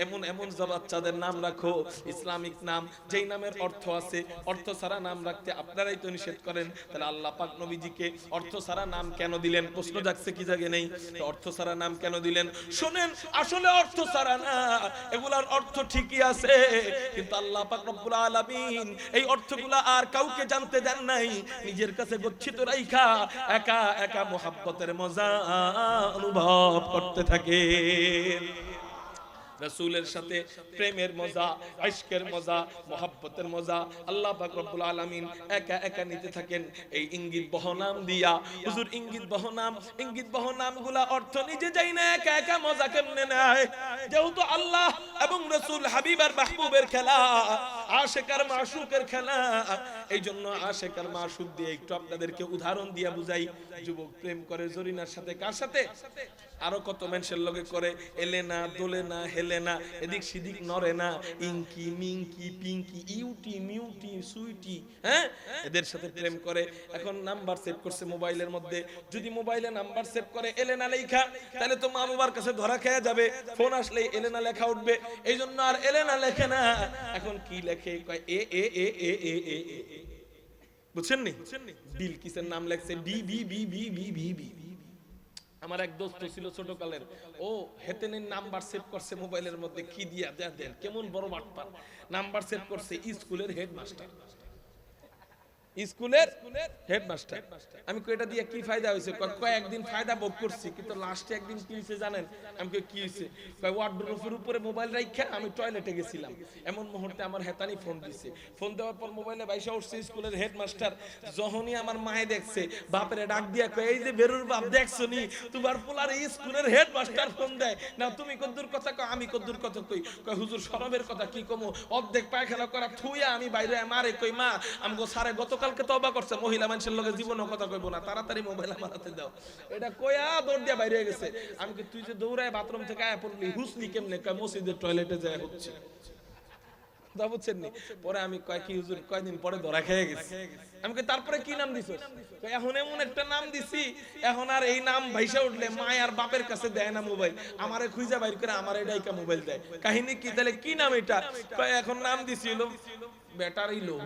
A: এমন এমন বাচ্চাদের নাম রাখো, ইসলামিক নাম, যেই নামের অর্থ আছে, অর্থ ছাড়া নাম রাখতে আপনারাই তো নিষেধ করেন। তাহলে আল্লাহ পাক নবীজিকে অর্থ ছাড়া নাম কেন দিলেন? প্রশ্ন জাগছে কি জাগে নেই? অর্থ ছাড়া নাম কেন দিলেন? শুনেন, আসলে অর্থ ছাড়া না, এগুলার অর্থ ঠিকই আছে, কিন্তু আল্লাহ পাক রব্বুল আলামিন এই অর্থগুলা আর কাউকে জানতে দেন নাই। নিজের কাছে গচ্ছিত রাইখা একা একা মুহাব্বতের মজা অনুভব করতে থাকে। রাসূলের সাথে প্রেমের মজা, ইশকের মজা, মুহাব্বতের মজা আল্লাহ পাক রব্বুল আলামিন একা একা নিতে থাকেন এই ইঙ্গিত বহ নাম দিয়া। হুজুর ইঙ্গিত বহ নামগুলা অর্থ নিজে যাই না, একা একা মজা কেমনে নেয়? যেহেতু আল্লাহ এবং রাসূল হাবিব আর মাহবুবের খেলা, আশিক আর মাশুকের খেলা, এই জন্য আশিক আর মাশুক দিয়ে একটু আপনাদেরকে উদাহরণ দিয়া বুঝাই। যুবক প্রেম করে জরিনার সাথে, কার সাথে? আরো কত মানুষের লগে করে, এলেনা, দোলেনা, হেলেনা, এদিক সেদিক নরে না, ইঙ্কি, মিঙ্কি, পিঙ্কি, ইউটি, মিউটি, সুইটি, হ্যাঁ, এদের সাথে প্রেম করে। এখন নাম্বার সেভ করছে মোবাইলের মধ্যে, যদি মোবাইলে নাম্বার সেভ করে এলেনা লেখা, তাহলে তো মা বাবার কাছে ধরা খেয়ে যাবে, ফোন আসলেই এলেনা লেখা উঠবে। এই জন্য আর এলেনা লেখে না, এখন কি লেখে? কয় এ এ এ এ এ এ এ। বুঝছেন নি? বিলকিসের নাম লেখছে B B B B B B B. আমার এক দোস্ত ছিল ছোটকালের, ও হেতেনের নাম্বার সেভ করছে মোবাইলের মধ্যে, কি দিয়া দেন কেমন বড় বাটপার, নাম্বার সেভ করছে স্কুলের হেডমাস্টার, স্কুলের হেডমাস্টার। আমি কই এটা দিয়ে কি ফায়দা হইছে? কয় একদিন ফায়দা ভোগ করছি, কিন্তু লাস্টে একদিন কি হইছে জানেন? আমি কই কি হইছে? কয় ওয়ার্ডরোবের উপরে মোবাইল রাইখা আমি টয়লেটে গেছিলাম, এমন মুহূর্তে আমার হেতানি ফোন দিছে। ফোন দেওয়ার পর মোবাইলে বাইসা উঠছে স্কুলের হেডমাস্টার। যখনই আমার মায়ে দেখছে, বাপরে ডাক দিয়া কয়, এই যে বেরুর বাপ দেখছো নি, তোমার পোলার স্কুলের হেডমাস্টার ফোন দেয় না, তুমি কদ্দুর কথা কয়, আমি কদ্দুর কথা কই। কয় হুজুর শরমের কথা কি কমু, অর্ধেক পায়খানা করা থুইয়া আমি বাইরে মারে কই, মা আমগো সারে গতকালকে তওবা করছে, মহিলা মানুষের লগে জীবনও কথা কইব না, তাড়াতাড়ি মোবাইল আমার হাতে দাও। এটা কইয়া দৌড় দিয়া বাইরে হয়ে গেছে। আমি কি তুই যে দৌড়ায় বাথরুম থেকে আয়া পড়লি, হুসলি কেমনে? কয় মসজিদের টয়লেটে যায় হচ্ছে। তা বুঝছেন নি? পরে আমি কয় কি হুজুর, কয়দিন পরে ধরা খেয়ে গেছে। আমি কই তারপরে কি নাম দিছস? কয় এখন এমন একটা নাম দিছি, এখন আর এই নাম ভাইসা উঠলে মায় আর বাপের কাছে দেয় না মোবাইল, আমারে খুঁজা বাইর করে আমারে ডাইকা মোবাইল দেয়। কাহিনী কি? তাহলে কি নাম এটা? কয় এখন নাম দিছি হলো ব্যাটারি লো।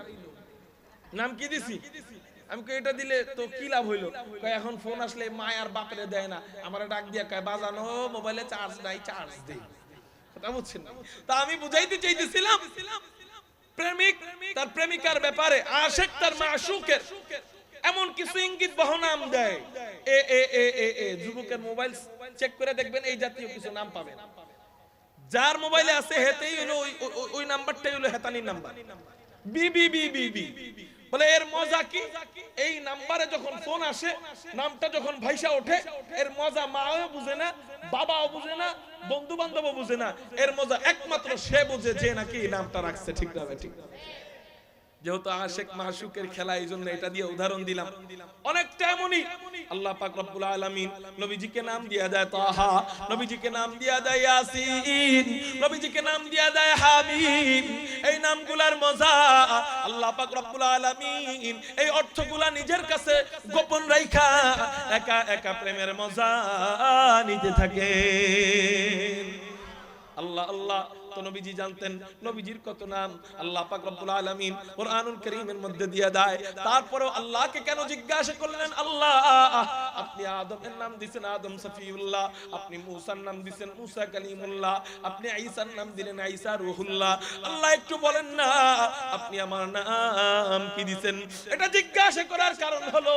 A: নাম কি দিছি? আমি কই এটা দিলে তো কি লাভ হইলো? কয় এখন ফোন আসলে মায় আর বাপরে দেয় না, আমারে ডাক দিয়া কয় বাজানো মোবাইলে চার্জ নাই, চার্জ দেই। কথা বুঝছেন? তা আমি বুঝাইতে চাইতেছিলাম, প্রেমিক তার প্রেমিকার ব্যাপারে, আশিক তার মাশুকের এমন কিছু ইঙ্গিত বহ নাম দেয়। এ এ এ এ এ যুবকের মোবাইল চেক করে দেখবেন এই জাতীয় কিছু নাম পাবেন। যার মোবাইলে আছে হেতেই হলো ওই নাম্বারটাই হলো হেতানির number. B B B B B বলে এর মজা কি? এই নাম্বারে যখন ফোন আসে, নামটা যখন ভাইসা ওঠে, এর মজা মাও বুঝে না, বাবাও বুঝে না, বন্ধু বান্ধবও বুঝে না, এর মজা একমাত্র সে বুঝে যে নাকি এই নামটা রাখছে। ঠিক না? ঠিক। যেহেতু আশিক মাশুকের খেলা, এই জন্য এটা দিয়ে উদাহরণ দিলাম। অনেকটা এমনই আল্লাহ পাক রব্বুল আলামিন নবীজিকে নাম দিয়া দেয় তাহা, নবীজিকে নাম দিয়া দেয় ইয়াসিন, নবীজিকে নাম দিয়া দেয় হামিম। এই নামগুলার মজা আল্লাহ পাক রব্বুল আলামিন এই অর্থগুলা নিজের কাছে গোপন রাইখা একা একা প্রেমের মজা নিতে থাকেন। আল্লাহ আল্লাহ তো নবীজি জানতেন নবীজির কত নাম আল্লাহ পাক রব্বুল আলামিন কুরআনুল কারীমের মধ্যে দিয়ে দেয়। তারপরেও আল্লাহকে কেন জিজ্ঞাসা করলেন? আল্লাহ আপনি আদমের নাম দিবেন আদম সফিউল্লাহ, আপনি মূসার নাম দিবেন মূসা কালিমুল্লাহ, আপনি ঈসার নাম দিলেন ঈসা রূহুল্লাহ। আল্লাহ একটু বলেন না আপনি আমার নাম কি দিবেন? এটা জিজ্ঞাসা করার কারণ হলো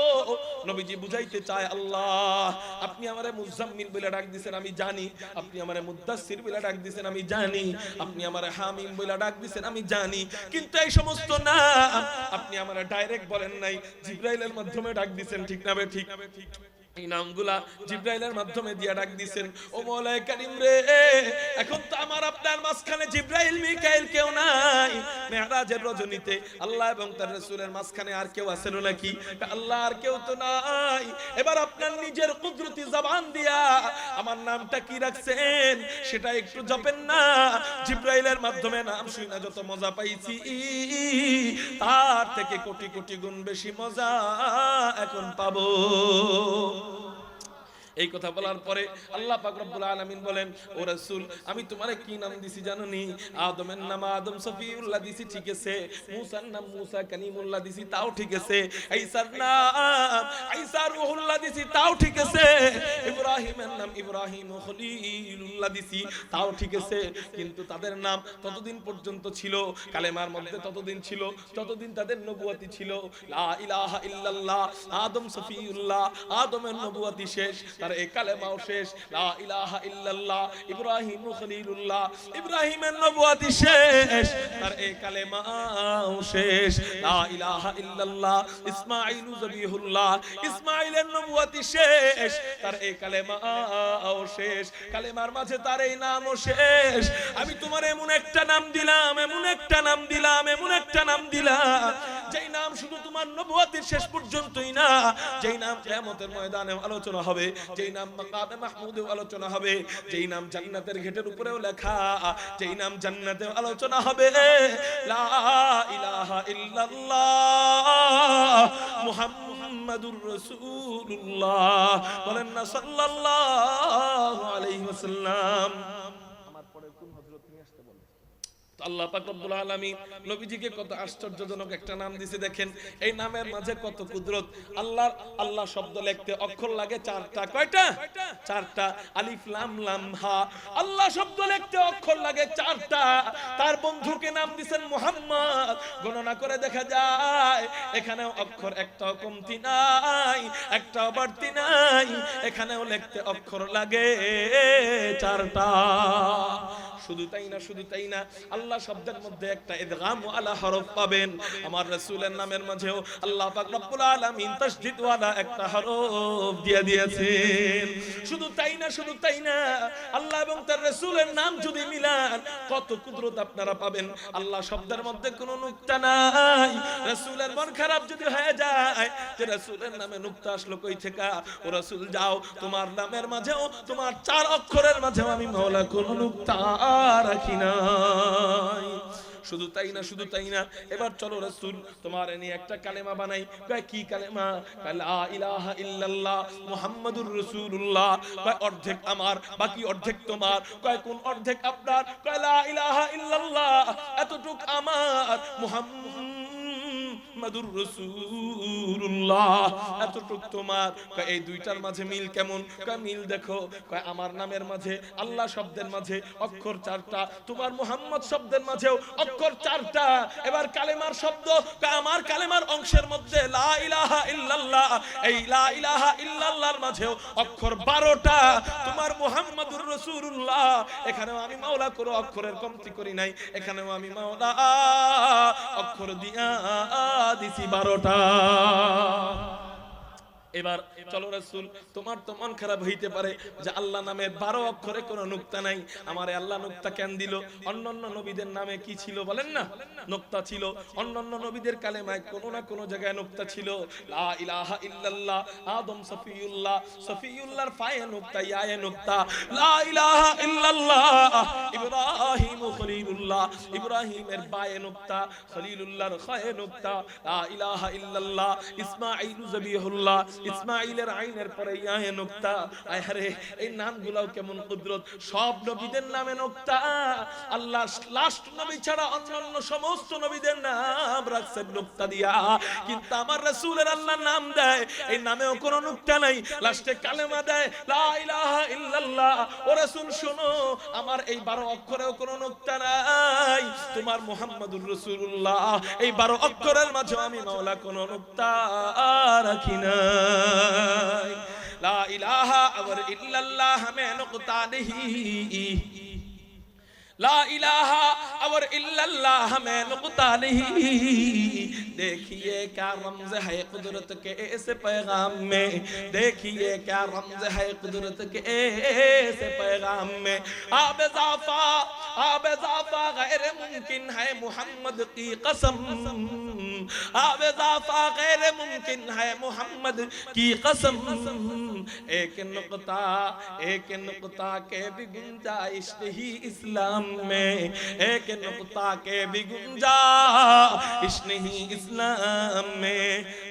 A: নবীজি বুঝাইতে চায়, আল্লাহ আপনি আমারে মুজাম্মিল বলে ডাক দিবেন আমি জানি, আপনি আমারে মুদ্দাসসির বলে ডাক দিবেন আমি জানি, আপনি আমারে হামিম বলে ডাক দিবেন আমি জানি, কিন্তু এই সমস্ত নাম আপনি আমারে ডাইরেক্ট বলেন নাই, জিবরাইলের মাধ্যমে ডাক দিবেন। ঠিক না বে ঠিক? এই নামগুলা জিবরাইলের মাধ্যমে দিয়া ডাক দিবেন। ও মওলাই কারীম রে, এখন তো আমার আপনার মাঝখানে জিবরাইল মিকাইল কেউ নাই। মেরাজের রজনীতে আল্লাহ এবং তার রাসূলের মাঝখানে আর কেউ আছে নাকি? আল্লাহ আর কেউ তো নাই। এবার আপনার নিজের কুদরতি জবান দিয়া আমার নামটা কি রাখছেন সেটা একটু জপেন না। জিবরাইলের মাধ্যমে নাম শুনে যত মজা পাইছি, তার থেকে কোটি কোটি গুণ বেশি মজা এখন পাবো। এই কথা বলার পরে আল্লাহ পাক রব্বুল আলামিন বলেন, ও রাসূল আমি তোমারে কি নাম দিছি জানো নি? আদমের নাম আদম সফিউল্লাহ দিছি, ঠিক আছে। মূসার নাম মূসা কালিমুল্লাহ দিছি, তাও ঠিক আছে। ঈসার নাম ঈসা রূহুল্লাহ দিছি, তাও ঠিক আছে। ইব্রাহিমের নাম ইব্রাহিম খলিলুল্লাহ দিছি, তাও ঠিক আছে। কিন্তু তাদের নাম ততদিন পর্যন্ত ছিল কালেমার মধ্যে, ততদিন ছিল যতদিন তাদের নবুয়তি ছিল। লা ইলাহা ইল্লাল্লাহ, আদম সফিউল্লাহ, আদমের নবুয়তি শেষ, তার এই কালেমাও শেষ। লা ইলাহা ইল্লাল্লাহ, ইব্রাহিম খলিলুল্লাহ, ইব্রাহিমের নবুয়তি শেষ, তার এই কালেমাও শেষ। লা ইলাহা ইল্লাল্লাহ, ইসমাঈল যবিহুল্লাহ, ইসমাঈলের নবুয়তি শেষ, তার এই কালেমাও শেষ। কালেমার মাঝে তার এই নামও শেষ। আমি তোমার এমন একটা নাম দিলাম, এমন একটা নাম দিলাম, এমন একটা নাম দিলাম, যেই নাম শুধু তোমার নবুয়তির শেষ পর্যন্তই না, যেই নাম কিয়ামতের ময়দানে আলোচনা হবে, যেই নাম মাকামে মাহমুদেও আলোচনা হবে, যেই নাম জান্নাতের গেটের উপরেও লেখা, যেই নাম জান্নাতেও আলোচনা হবে। লা ইলাহা ইল্লাল্লাহ মুহাম্মাদুর রাসূলুল্লাহ, বলেন না সাল্লাল্লাহু আলাইহি ওয়াসাল্লাম। আমার পরে কোন হযরত নিয়ে আসতে বলেন। তো আল্লাহ পাক রব্বুল আলামিন নবীজিকে কত আশ্চর্যজনক একটা নাম দিয়েছে দেখেন। এই নামের মাঝে কত কুদরত। আল্লাহ শব্দ লিখতে অক্ষর লাগে 4টা। কয়টা? 4টা। আলিফ লাম লাম হা। আল্লাহ শব্দ লিখতে অক্ষর লাগে 4টা। তার বন্ধুকে নাম দিয়েছেন মুহাম্মদ। গণনা করে দেখা যায় এখানেও অক্ষর একটাও কমতি নাই, একটাও বাড়তি নাই। এখানেও লিখতে অক্ষর লাগে 4টা। শুধু তাই না, শুধু তাই না, আল্লাহ শব্দের মধ্যে একটা ইদগাম ওয়ালা হরফ পাবেন। আমার রাসূলের নামের মাঝেও আল্লাহ পাক রব্বুল আলামিন তাসদীদ ওয়ালা একটা হরফ দিয়ে দিয়েছেন। শুধু তাই না, শুধু তাই না, আল্লাহ এবং তার রাসূলের নাম যদি মিলান কত কুদরত আপনারা পাবেন। আল্লাহ শব্দের মধ্যে কোনো নুকতা নাই। রাসূলের মন খারাপ যদি হয়ে যায় যে রাসূলের নামে নুকতা আসলো কই থেকে, ও রাসূল যাও, তোমার নামের মাঝেও, তোমার 4 অক্ষরের মাঝেও আমি মাওলা কোনো নুকতা রাখি নাই। শুধু তাই না, শুধু তাই না, এবার চলো রাসূল তোমার নিয়ে একটা কালেমা বানাই। কয় কি কালেমা? লা ইলাহা ইল্লাল্লাহ মুহাম্মাদুর রাসূলুল্লাহ। কয় অর্ধেক আমার, বাকি অর্ধেক তোমার। কয় কোন অর্ধেক আপনার? কয় লা ইলাহা ইল্লাল্লাহ এতটুক আমার, মুহাম্মাদুর রাসূলুল্লাহ এতটুক তোমার। কয় এই দুইটার মাঝে মিল কেমন? কয় মিল দেখো, কয় আমার নামের মাঝে আল্লাহ শব্দের মাঝে অক্ষর 4টা, তোমার মুহাম্মদ শব্দের মাঝেও অক্ষর 4টা। এবার কালেমার শব্দ, কয় আমার কালেমার অংশের মধ্যে লা ইলাহা ইল্লাল্লাহ, এই লা ইলাহা ইল্লাল্লাহর মাঝেও অক্ষর 12টা। তোমার মুহাম্মাদুর রাসূলুল্লাহ, এখানেও আমি মাওলা করো অক্ষরের কমতি করি নাই, এখানেও আমি মাওলা অক্ষর দিয়া দিছি 12টা। এবার চলো রাসূল, তোমার তো মন খারাপ হইতে পারে যে আল্লাহ নামে 12 অক্ষরে কোনো নুকতা নাই। আমারে আল্লাহ নুকতা কেন দিল? অন্যান্য নবীদের নামে কি ছিল বলেন না? নুকতা ছিল। অন্যান্য নবীদের কালেমায় কোনো না কোনো জায়গায় নুকতা ছিল। লা ইলাহা ইল্লাল্লাহ, আদম সফিউল্লাহ, সফিউল্লাহর ফায়ে নুকতা, ইয়ায়ে নুকতা। লা ইলাহা ইল্লাল্লাহ ইব্রাহিম খলিলুল্লাহ, ইব্রাহিমের বায়ে নুকতা, খলিলুল্লাহর খায়ে নুকতা। লা ইলাহা ইল্লাল্লাহ ইসমাঈল জবিহুল্লাহ, ইসমাঈলের আইনের পরে ইয়ায়ে নুকতা। আরে এই নামগুলোও কেমন কুদরত। সব নবীদের নামে নুকতা। আল্লাহ লাস্ট নবী ছাড়া অন্যান্য সমস্ত নবীদের নাম রাখছেন নুকতা দিয়া, কিন্তু আমার রাসূলের আল্লাহ নাম দেয় এই নামেও কোনো নুকতা নাই। লাস্টে কালেমা দেয় লা ইলাহা ইল্লাল্লাহ। ও রাসূল শোনো, আমার এই 12 অক্ষরেও কোনো নুকতা নাই। তোমার মুহাম্মাদুর রাসূলুল্লাহ এই 12 অক্ষরের মাঝে আমি মাওলা কোনো নুকতা রাখি না। লা ইলাহা ইল্লাল্লাহ में नुकता नहीं, ला इलाहा और इल्लल्लाह में नुकता नहीं। देखिए क्या रमज है कुदरत के ऐसे पैगाम में, देखिए क्या रमज है कुदरत के ऐसे पैगाम में। आब इज़ाफा गैर मुमकिन है मुहम्मद की कसम, आब इज़ाफा गैर मुमकिन है मुहम्मद की कसम। एक नुकता के भी गुंजाइश नहीं इस्लाम में, एक नुकता के भी गुंजाइश नहीं इस्लाम में।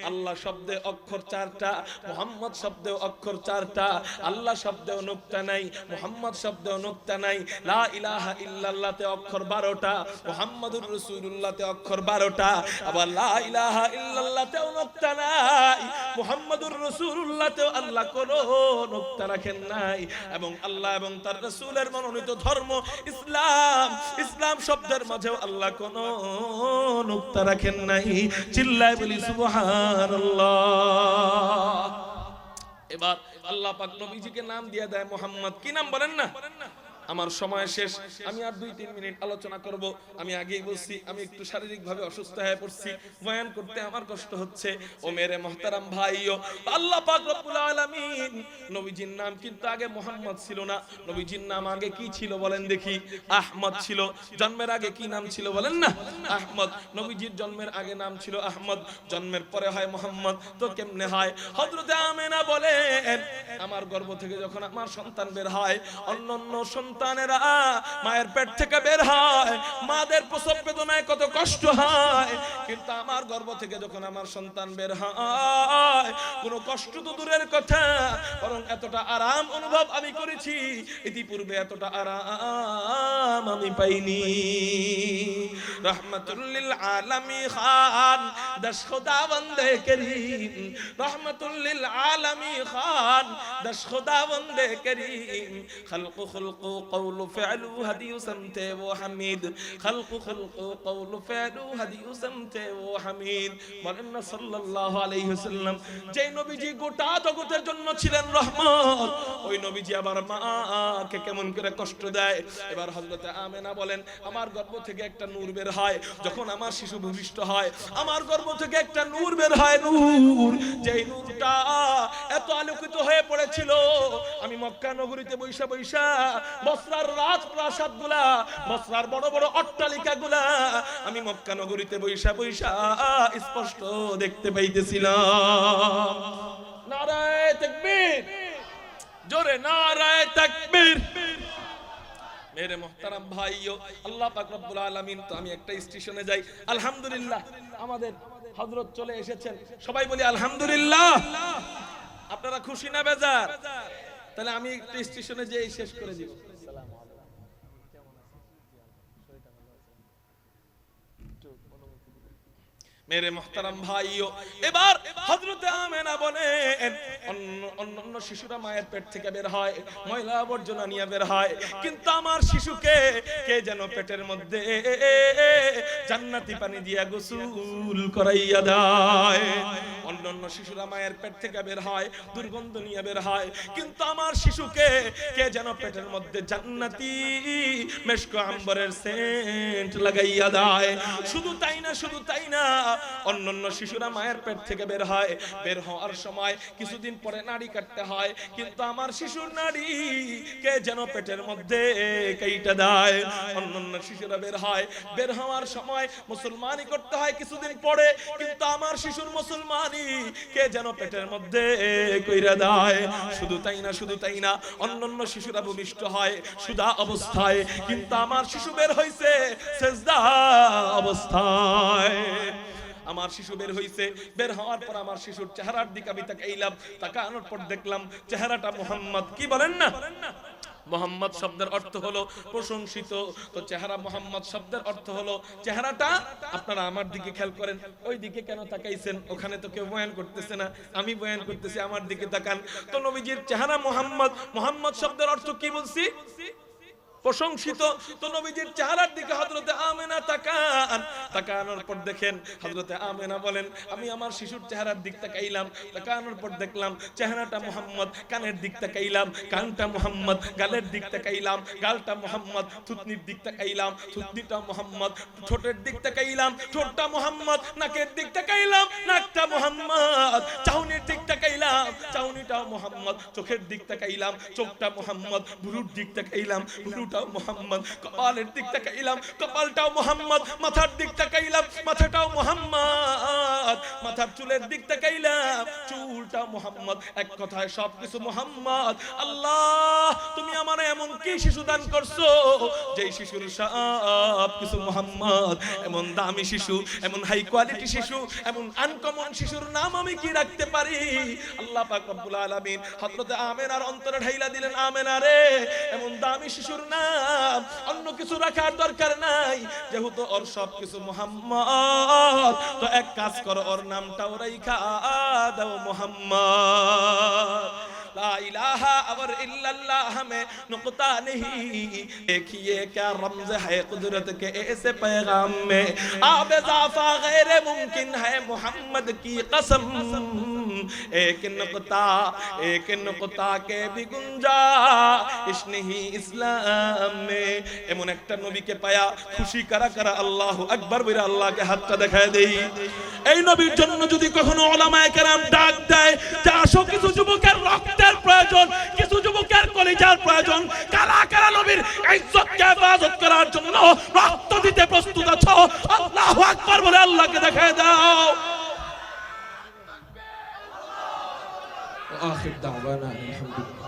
A: আল্লাহ শব্দে অক্ষর 4টা, মুহাম্মদ শব্দে অক্ষর 4টা। আল্লাহ শব্দেও নুকতা নাই, মুহাম্মদ শব্দেও নুকতা নাই। লা ইলাহা ইল্লাল্লাহতে অক্ষর 12টা, মুহাম্মাদুর রাসূলুল্লাহতে অক্ষর 12টা। আবার লা ইলাহা ইল্লাল্লাহতেও নুকতা নাই, মুহাম্মাদুর রাসূলুল্লাহতেও আল্লাহ কোনো নুকতা রাখেন নাই। এবং আল্লাহ এবং তার রাসূলের মনোনীত ধর্ম ইসলাম, ইসলাম শব্দের মাঝেও আল্লাহ কোনো নুকতা রাখেন নাই। চিল্লায় বলি সুবহানাল্লাহ। এবার আল্লাহ পাক নবীজিকে নাম দিয়ে দেয় মুহাম্মদ। কি নাম বলেন না? আমার সময় শেষ, আমি আর 2-3 মিনিট আলোচনা করব। আমি আগেই বলছি আমি একটু শারীরিকভাবে অসুস্থ হয়ে পড়ছি, বয়ান করতে আমার কষ্ট হচ্ছে। ও মেরে মুহতারাম ভাইও, আল্লাহ পাক রব্বুল আলামিন নবীজির নাম কিন্তু আগে মুহাম্মদ ছিল না। নবীজির নাম আগে কি ছিল বলেন দেখি? আহমদ ছিল। জন্মের আগে কি নাম ছিল বলেন না? আহমদ। নবীজির জন্মের আগে নাম ছিল আহমদ, জন্মের পরে হয় মুহাম্মদ। তো কেমনে হয়? হযরতে আমেনা বলেন আমার গর্ভ থেকে যখন আমার সন্তান বের হয়, অন্যান্য সন্তানেরা মায়ের পেট থেকে বের হয়, মাদের প্রসব বেদনায় কত কষ্ট হয়, কিন্তু আমার গর্ভ থেকে যখন আমার সন্তান বের হয় কোনো কষ্ট তো দূরের কথা, বরং এতটা আরাম অনুভব আমি করেছি ইতিপূর্বে এতটা আরাম আমি পাইনি। रहमतुल लिल आलमी खान दश खुदा बंदे करीम, रहमतुल लिल आलमी खान दश खुदा बंदे करीम, खल्क़ खुल्क़ क़ौल फ़अल हदी समते वो हमीद, खल्क़ खुल्क़ क़ौल फ़अल हदी समते वो हमीद। मौलाना सल्लल्लाहु अलैहि वसल्लम যে নবীজি গোটা জগতের জন্য ছিলেন রহমত, ওই নবীজি আবার মাকে কেমন করে কষ্ট দেয়। এবার হযরতে আমেনা বলেন আমার গর্ভ থেকে একটা নূর বের হয়, যখন আমার শিশু ভূমিষ্ঠ হয় আমার গর্ভ থেকে একটা নূর বের হয়, নূর যেই নূরটা এত আলোকিত হয়ে পড়েছিল, আমি মক্কা নগরীতে বৈশা বৈশা বসরার রাজপ্রাসাদগুলা, বসরার বড় বড় অট্টালিকাগুলা আমি মক্কা নগরীতে বৈশা বৈশা স্পষ্ট দেখতে পাইতেছিলাম। নারায়ে তাকবীর, জোরে নারায়ে তাকবীর। मेरे मोहतरम भाइयों, अल्लाह पाक रब्बुल आलमीन, तो আমি একটা স্টেশনে যাই, আলহামদুলিল্লাহ আমাদের হযরত চলে এসেছেন, সবাই বলি আলহামদুলিল্লাহ। আপনারা খুশি না বেজার? তাহলে আমি একটা স্টেশনে যেয়ে শেষ করে দিব। আসসালামু আলাইকুম, কেমন আছেন? শরীরটা ভালো আছে? मेरे मोहतरम भाइयों, এবার হযরতে আমেনা বলেন অন্য শিশুরা মায়ের পেট থেকে বের হয়, ময়লা আবর্জনা নিয়ে বের হয়, কিন্তু আমার শিশুকে কে যেন পেটের মধ্যে জান্নাতি পানি দিয়া গোসল করাইয়া দেয়। অন্য শিশুরা মায়ের পেট থেকে বের হয়, দুর্গন্ধ নিয়ে বের হয়, কিন্তু আমার শিশুকে কে যেন পেটের মধ্যে জান্নাতি মেশক আম্বরের সেন্ট লাগাইয়া দেয়। শুধু তাই না, শুধু তাই না, অন্যান্য শিশুরা মায়ের পেট থেকে বের হয়, বের হওয়ার সময় কিছুদিন পরে নাড়ি কাটতে হয়, কিন্তু আমার শিশুর নাড়ি কে যেন পেটের মধ্যে কাইটা দেয়। অন্যান্য শিশুরা বের হয়, বের হওয়ার সময় মুসলমানি করতে হয় কিছুদিন পরে, কিন্তু আমার শিশুর মুসলমানি কে যেন পেটের মধ্যে কইরা দেয়। শুধু তাই না, শুধু তাই না, অন্যান্য শিশুরা ভূমিষ্ঠ হয় সুদা অবস্থায়, কিন্তু আমার শিশু বের হইছে সেজদা অবস্থায়। আমার শিশু বের হইছে, বের হওয়ার পর আমার শিশুর চেহারার দিকে আমি তাকাইলাম, তাকানোর পর দেখলাম চেহারাটা মুহাম্মদ। কি বলেন না? মোহাম্মদ শব্দের অর্থ হলো প্রশংসিত, তো চেহারা মোহাম্মদ শব্দের অর্থ হলো চেহারাটা। আপনারা আমার দিকে খেয়াল করেন, ওই দিকে কেন তাকাইছেন? ওখানে তো কেউ বয়ান করতেছে না, আমি বয়ান করতেছি, আমার দিকে তাকান। তো নবীজির চেহারা মোহাম্মদ, মোহাম্মদ শব্দের অর্থ কি বলছি? প্রশংসিত। তো নবীজির চেহারার দিকে হযরতে আমেনা তাকান, তাকানোর পর দেখেন হযরতে আমেনা বলেন আমি আমার শিশুর চেহারার দিক তাকাইলাম, তাকানোর পর দেখলাম চেহারাটা মুহাম্মদ, কানের দিক তাকাইলাম, কানটা মুহাম্মদ, গালের দিক তাকাইলাম, গালটা মুহাম্মদ, থুতনির দিক তাকাইলাম, থুতনিটা মুহাম্মদ, ঠোঁটের দিক তাকাইলাম, ঠোঁটটা মুহাম্মদ, নাকের দিক তাকাইলাম, নাকটা মুহাম্মদ, চাউনির দিক তাকাইলাম, চাউনিটাও মুহাম্মদ, চোখের দিক তাকাইলাম, চোখটা মুহাম্মদ, ভুরুর দিক তাকাইলাম, ভুরু মুহাম্মদ, কপালের দিক তাকাইলাম, কপালটাও মুহাম্মদ, মাথার দিক তাকাইলাম, মাথাটাও মুহাম্মদ, মাথার চুলের দিক তাকাইলাম, চুলটাও মুহাম্মদ। এক কথায় সবকিছু মুহাম্মদ। আল্লাহ তুমি আমারে এমন কি শিশু দান করছো যেই শিশুর সবকিছু মুহাম্মদ। এমন দামি শিশু, এমন হাই কোয়ালিটি শিশু, এমন আনকমন শিশুর নাম আমি কি রাখতে পারি? আল্লাহ পাক রব্বুল আলামিন হযরতে আমেনার অন্তরে ঢাইলা দিলেন, আমেনা রে এমন দামি শিশুর নাম অন্য কিছু রাখার দরকার নাই, যেহেতু ওর সবকিছু মুহাম্মদ, তো এক কাজ করো ওর নামটাও রাইখা দাও মুহাম্মদ। ला इलाहा और इल्लल्लाह में नुक्ता नहीं, देखिए क्या रमज है कुदरत के ऐसे पैगाम में, आब इजाफा गैर मुमकिन है मोहम्मद की कसम, एक नुक्ता के भी गुंजाइश नहीं इस्लाम में। এমন একটা নবীকে পায়া খুশি কারা কারা আল্লাহু আকবার বলে আল্লাহকে হাতটা দেখায় দেই। এই নবীর জন্য যদি কখনো উলামায়ে কেরাম ডাক দেয় যে আসো কিছু যুবকের রক্তের প্রয়োজন, কিছু যুবকের কলিজার প্রয়োজন, কারা কারা নবীর ইজ্জতকে হেফাজত করার জন্য রক্ত দিতে প্রস্তুত আছো, আল্লাহু আকবার বলে আল্লাহকে দেখায় দাও। আখির দাওয়ানা আলহামদুলিল্লাহ।